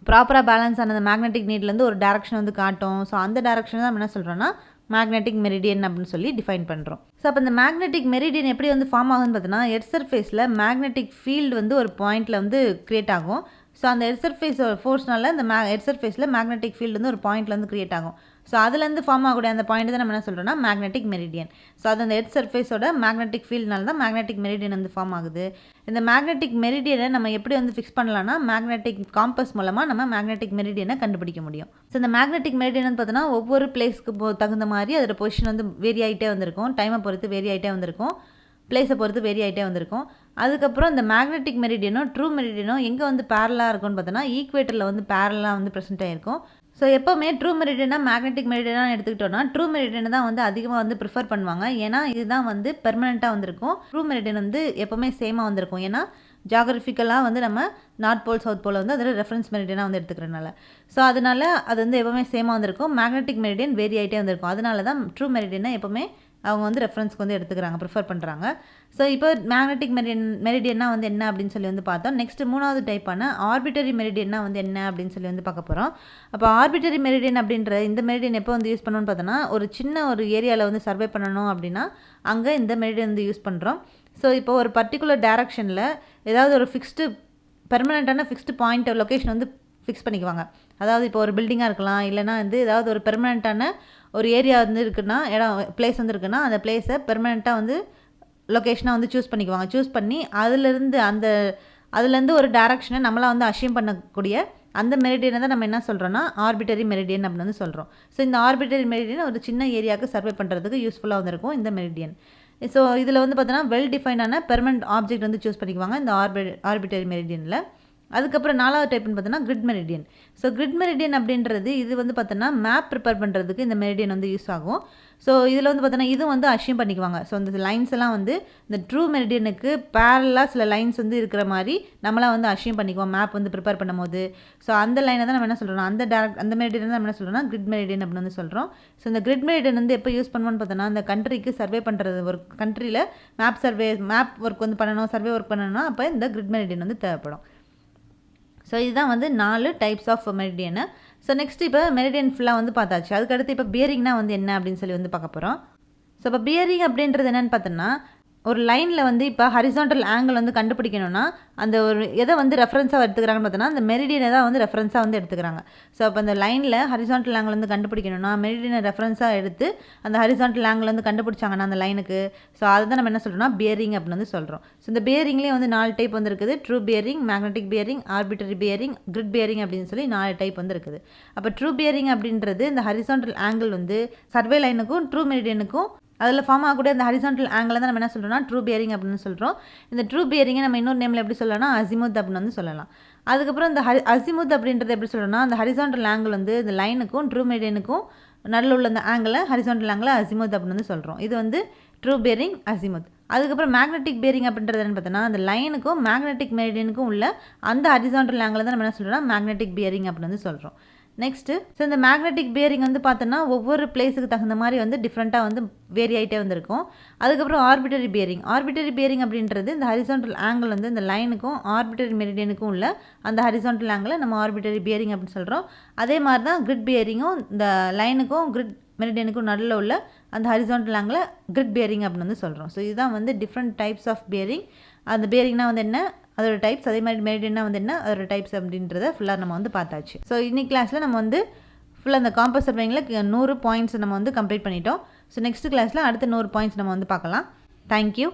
ப்ராப்பராக பேலன்ஸ் ஆன அந்த மேக்னெட்டிக் நீட்லேருந்து ஒரு டேரக்ஷன் வந்து காட்டும். ஸோ அந்த டேரக்ஷன் தான் நம்ம என்ன சொல்கிறோன்னா மேக்னெட்டிக் மெரிடியன் அப்படின்னு சொல்லி டிஃபைன் பண்ணுறோம். ஸோ அப்போ இந்த மேக்னெட்டிக் மெரிடியன் எப்படி வந்து ஃபார்ம் ஆகுதுன்னு பார்த்தோன்னா எர்த் சர்ஃபேஸில் மேக்னெட்டிக் ஃபீல்டு வந்து ஒரு பாயிண்டில் வந்து க்ரியேட் ஆகும். ஸோ அந்த எர்த் சர்ஃபேஸ் ஃபோர்ஸ்னால இந்த எர்த் சர்ஃபேஸில் மேக்னெட்டிக் ஃபீல்டு வந்து ஒரு பாயிண்டில் வந்து க்ரியேட் ஆகும். ஸோ அதுலேருந்து ஃபார்ம் ஆகக்கூடிய அந்த பாயிண்ட் தான் நம்ம என்ன சொல்கிறோன்னா மேக்னெட்டிக் மெரிடியன். ஸோ அது அந்த எர்த் சர்ஃபேஸோட மேக்னெட்டிக் ஃபீல்டுனால தான் மேக்னெட்டிக் மெரிடியன் வந்து ஃபார்ம் ஆகுது. இந்த மேக்னெட்டிக் மெரிடியனை நம்ம எப்படி வந்து ஃபிக்ஸ் பண்ணலாம்னா மேக்னெட்டிக் காம்பஸ் மூலமாக நம்ம மேக்னெட்டிக் மெரிடியனை கண்டுபிடிக்க முடியும். ஸோ இந்த மேக்னெட்டிக் மெரிடியன் வந்து பார்த்தோன்னா ஒவ்வொரு பிளேஸ்க்கு தகுந்த மாதிரி அதோட பொசிஷன் வந்து வேரி ஆகிட்டே வந்திருக்கும். டைமை பொறுத்து வேரி ஆகிட்டே வந்திருக்கும். பிளேஸை பொறுத்து வேரி ஆகிட்டே வந்திருக்கும். அதுக்கப்புறம் இந்த மேக்னெட்டிக் மெரிடியனும் ட்ரூ மெரிடியனும் எங்கே வந்து பேரலாக இருக்கும்னு பார்த்தோன்னா ஈக்குவேட்டரில் வந்து பேரலாக வந்து ப்ரெசென்ட் ஆகிருக்கும். ஸோ எப்போவுமே ட்ரூ மெரிடியனா மேக்னெட்டிக் மெரிடியனாக எடுத்துக்கிட்டோன்னா ட்ரூ மெரிடியனை தான் வந்து அதிகமாக வந்து ப்ரிஃபர் பண்ணுவாங்க. ஏன்னா இதுதான் வந்து பெர்மனெண்ட்டாக வந்திருக்கும். ட்ரூ மெரிடியன் வந்து எப்போவுமே சேமாக வந்திருக்கும். ஏன்னா ஜியாகிரபிக்கலாக வந்து நம்ம நார்த் போல் சவுத் போல் வந்து அதில் ரெஃபரன்ஸ் மெரிடியனாக வந்து எடுத்துக்கிறனால ஸோ அதனால் அது வந்து எப்போவுமே சேமாக வந்திருக்கும். மேக்னெட்டிக் மெரிடியன் வேரி ஆகிட்டே வந்திருக்கும். அதனால தான் ட்ரூ மெரிடியனை எப்போவுமே அவங்க வந்து ரெஃபரன்ஸ்க்கு வந்து எடுத்துக்கிறாங்க, ப்ரிஃபர் பண்ணுறாங்க. ஸோ இப்போ மேக்னெட்டிக் மெரிடியன்னா வந்து என்ன அப்படின்னு சொல்லி வந்து பார்த்தோம். நெக்ஸ்ட் 3வது டைப்பான ஆர்பிட்டரி மெரிடியன்னா வந்து என்ன அப்படின்னு சொல்லி வந்து பார்க்க போகிறோம். அப்போ ஆர்பிட்டரி மெரிடியன் அப்படின்ற இந்த மெரிடியன் எப்போ வந்து யூஸ் பண்ணணும்னு பார்த்தோன்னா ஒரு சின்ன ஒரு ஏரியாவில் வந்து சர்வே பண்ணணும் அப்படின்னா அங்கே இந்த மெரிடியன் வந்து யூஸ் பண்ணுறோம். ஸோ இப்போ ஒரு பர்டிகுலர் டேரக்ஷனில் ஏதாவது ஒரு பெர்மனெண்ட்டான ஃபிக்ஸ்டு பாயிண்ட் லொக்கேஷன் வந்து ஃபிக்ஸ் பண்ணிக்குவாங்க. அதாவது இப்போ ஒரு பில்டிங்காக இருக்கலாம், இல்லைனா வந்து ஏதாவது ஒரு பெர்மனெண்ட்டான ஒரு ஏரியா வந்து இருக்குன்னா பிளேஸ் வந்து இருக்குன்னா அந்த பிளேஸை பெர்மனெண்ட்டாக வந்து லொக்கேஷனாக வந்து சூஸ் பண்ணிக்குவாங்க. சூஸ் பண்ணி அதுலேருந்து ஒரு டேரக்ஷனை நம்மளாம் வந்து அஷ்யூம் பண்ணக்கூடிய அந்த மெரிடியனை தான் நம்ம என்ன சொல்கிறோன்னா ஆர்பிட்டரி மெரிடியன் அப்படின்னு வந்து சொல்கிறோம். ஸோ இந்த ஆர்பிட்டரி மெரிடியன் ஒரு சின்ன ஏரியாவுக்கு சர்வே பண்ணுறதுக்கு யூஸ்ஃபுல்லாக வந்துருக்கும் இந்த மெரிடியன். ஸோ இதில் வந்து பார்த்தோன்னா வெல் டிஃபைனான பெர்மனெண்ட் ஆப்ஜெக்ட் வந்து சூஸ் பண்ணிக்குவாங்க இந்த ஆர்பிட்டரி மெரிடியனில். அதுக்கப்புறம் 4வது டைப்னு பார்த்தோன்னா grid meridian. So grid meridian அப்படின்றது இது வந்து பார்த்தோன்னா மேப் ப்ரிப்பேர் பண்ணுறதுக்கு இந்த மெரிடியன் வந்து யூஸ் ஆகும். ஸோ இதில் வந்து பார்த்தோன்னா இது வந்து அஷ்யூம் பண்ணிக்குவாங்க. ஸோ இந்த லைன்ஸ் எல்லாம் வந்து இந்த ட்ரூ மெரிடியனுக்கு பேரலாக சில லைன்ஸ் வந்து இருக்கிற மாதிரி நம்மளாம் வந்து அஷ்யூம் பண்ணிக்குவோம் மேப் வந்து ப்ரிப்பேர் பண்ணும்போது. ஸோ அந்த லைனை தான் நம்ம என்ன சொல்கிறோம், அந்த மெரிடியன் தான் நம்ம என்ன சொல்கிறோம்னா கிரிட் மெரிடியன் அப்படின்னு வந்து சொல்கிறோம். ஸோ இந்த கிரிட் மெரிடியன் வந்து எப்போ யூஸ் பண்ணுவோன்னு பார்த்தோன்னா அந்த கண்ட்ரிக்கு சர்வே பண்ணுறது, ஒரு கண்ட்ரியில் மேப் ஒர்க் வந்து பண்ணணும், சர்வே ஒர்க் பண்ணணும்னா அப்போ இந்த கிரிட் மெரிடியன் வந்து தேவைப்படும். ஸோ இதுதான் வந்து 4 டைப்ஸ் ஆஃப் மெரிடியனு. ஸோ நெக்ஸ்ட் இப்போ மெரிடியன் ஃபுல்லாக வந்து பார்த்தாச்சு. அதுக்கடுத்து இப்போ பியரிங்னா வந்து என்ன அப்படின்னு சொல்லி வந்து பார்க்க போகிறோம். ஸோ இப்போ பியரிங் அப்படின்றது என்னென்னு பார்த்தோன்னா ஒரு லைனில் வந்து இப்போ ஹரிசாண்டல் ஆங்கிள் வந்து கண்டுபிடிக்கணும்னா அந்த ஒரு எதை வந்து ரெஃபரன்ஸாக எடுத்துக்கிறாங்கன்னு பார்த்தோன்னா அந்த மெரிடியனை தான் வந்து ரெஃபரன்ஸாக வந்து எடுத்துக்கிறாங்க. ஸோ அப்போ அந்த லைனில் ஹரிசாண்டல் ஆங்கிள் வந்து கண்டுபிடிக்கணும்னா மெரிடியனை ரெஃபரன்ஸாக எடுத்து அந்த ஹரிசாண்டல் ஆங்கிள் வந்து கண்டுபிடிச்சாங்கன்னா அந்த லைனுக்கு, ஸோ அதுதான் நம்ம என்ன சொல்கிறோம்னா பியரிங் அப்படின்னு வந்து சொல்கிறோம். ஸோ இந்த பியரிங்லேயே வந்து 4 டைப் வந்து இருக்குது. True bearing, magnetic bearing, arbitrary bearing, grid bearing அப்படின்னு சொல்லி 4 டைப் வந்து இருக்குது. அப்போ ட்ரூ பியரிங் அப்படின்றது இந்த ஹரிசாண்டல் ஆங்கிள் வந்து சர்வே லைனுக்கும் ட்ரூ மெரிடியனுக்கும் அதில் ஃபார்ம் ஆகக்கூடிய அந்த ஹரிசாண்டல் ஆங்கிள் தான் நம்ம என்ன சொல்கிறோம்னா ட்ரூ பியரிங் அப்படின்னு சொல்கிறோம். இந்த ட்ரூ பியரிங்கை நம்ம இன்னொரு நேமில் எப்படி சொல்லலாம்னா அசிமுத் அப்படின்னு வந்து சொல்லலாம். அதுக்கப்புறம் இந்த அசிமுத் அப்படின்றது எப்படி சொல்கிறோம்னா அந்த ஹரிசாண்டல் ஆங்கிள் வந்து இந்த லைனுக்கும் ட்ரூ மெரிடியனுக்கும் நடுவில் உள்ள அந்த ஆங்கிளை ஹரிசாண்டல் ஆங்கிளை அசிமுத் அப்படின்னு வந்து சொல்கிறோம். இது வந்து ட்ரூ பியரிங், அசிமுத். அதுக்கப்புறம் மேக்னெட்டிக் பியரிங் அப்படின்றது என்ன பார்த்தோன்னா அந்த லைனுக்கும் மேக்னெட்டிக் மெரிடியனுக்கும் உள்ள அந்த ஹரிசாண்டல் ஆங்கிள் தான் நம்ம என்ன சொல்கிறோம்னா மேக்னெட்டிக் பியரிங் அப்படின்னு வந்து சொல்கிறோம். நெக்ஸ்ட்டு ஸோ இந்த மேக்னெட்டிக் பியரிங் வந்து பார்த்தோன்னா ஒவ்வொரு பிளேஸுக்கு தகுந்த மாதிரி வந்து டிஃப்ரெண்ட்டாக வந்து வேரி ஆகிட்டே வந்திருக்கும். அதுக்கப்புறம் ஆர்பிட்டரி பியரிங் அப்படின்றது இந்த ஹரிசாண்டல் ஆங்கிள் வந்து இந்த லைனுக்கும் ஆர்பிட்டரி மெரிடியனுக்கும் உள்ள அந்த ஹரிசாண்டல் ஆங்கிளை நம்ம ஆர்பிட்டரி பியரிங் அப்படின்னு சொல்கிறோம். அதே மாதிரி தான் கிரிட் பியரிங்கும் இந்த லைனுக்கும் கிரிட் மெரிடியனுக்கும் நடுவில் உள்ள அந்த ஹரிசாண்டல் ஆங்கிளை கிரிட் பியரிங் அப்படின்னு வந்து சொல்கிறோம். ஸோ இதுதான் வந்து டிஃப்ரெண்ட் டைப்ஸ் ஆஃப் பியரிங். அந்த பியரிங்னா வந்து என்ன, அதோட டைப்ஸ், அதே மாதிரி மெரிடியன்னா வந்து என்ன, அதோட டைப்ஸ் அப்படின்றத ஃபுல்லாக நம்ம வந்து பார்த்தாச்சு. ஸோ இன்னைக்கு கிளாஸில் நம்ம வந்து ஃபுல்லாக அந்த காம்பஸ் சர்வேயிங்கில் 100 பாயிண்ட்ஸ் நம்ம வந்து கம்ப்ளீட் பண்ணிட்டோம். ஸோ நெக்ஸ்ட் கிளாஸில் அடுத்த 100 பாயிண்ட்ஸ் நம்ம வந்து பார்க்கலாம். தேங்க்யூ.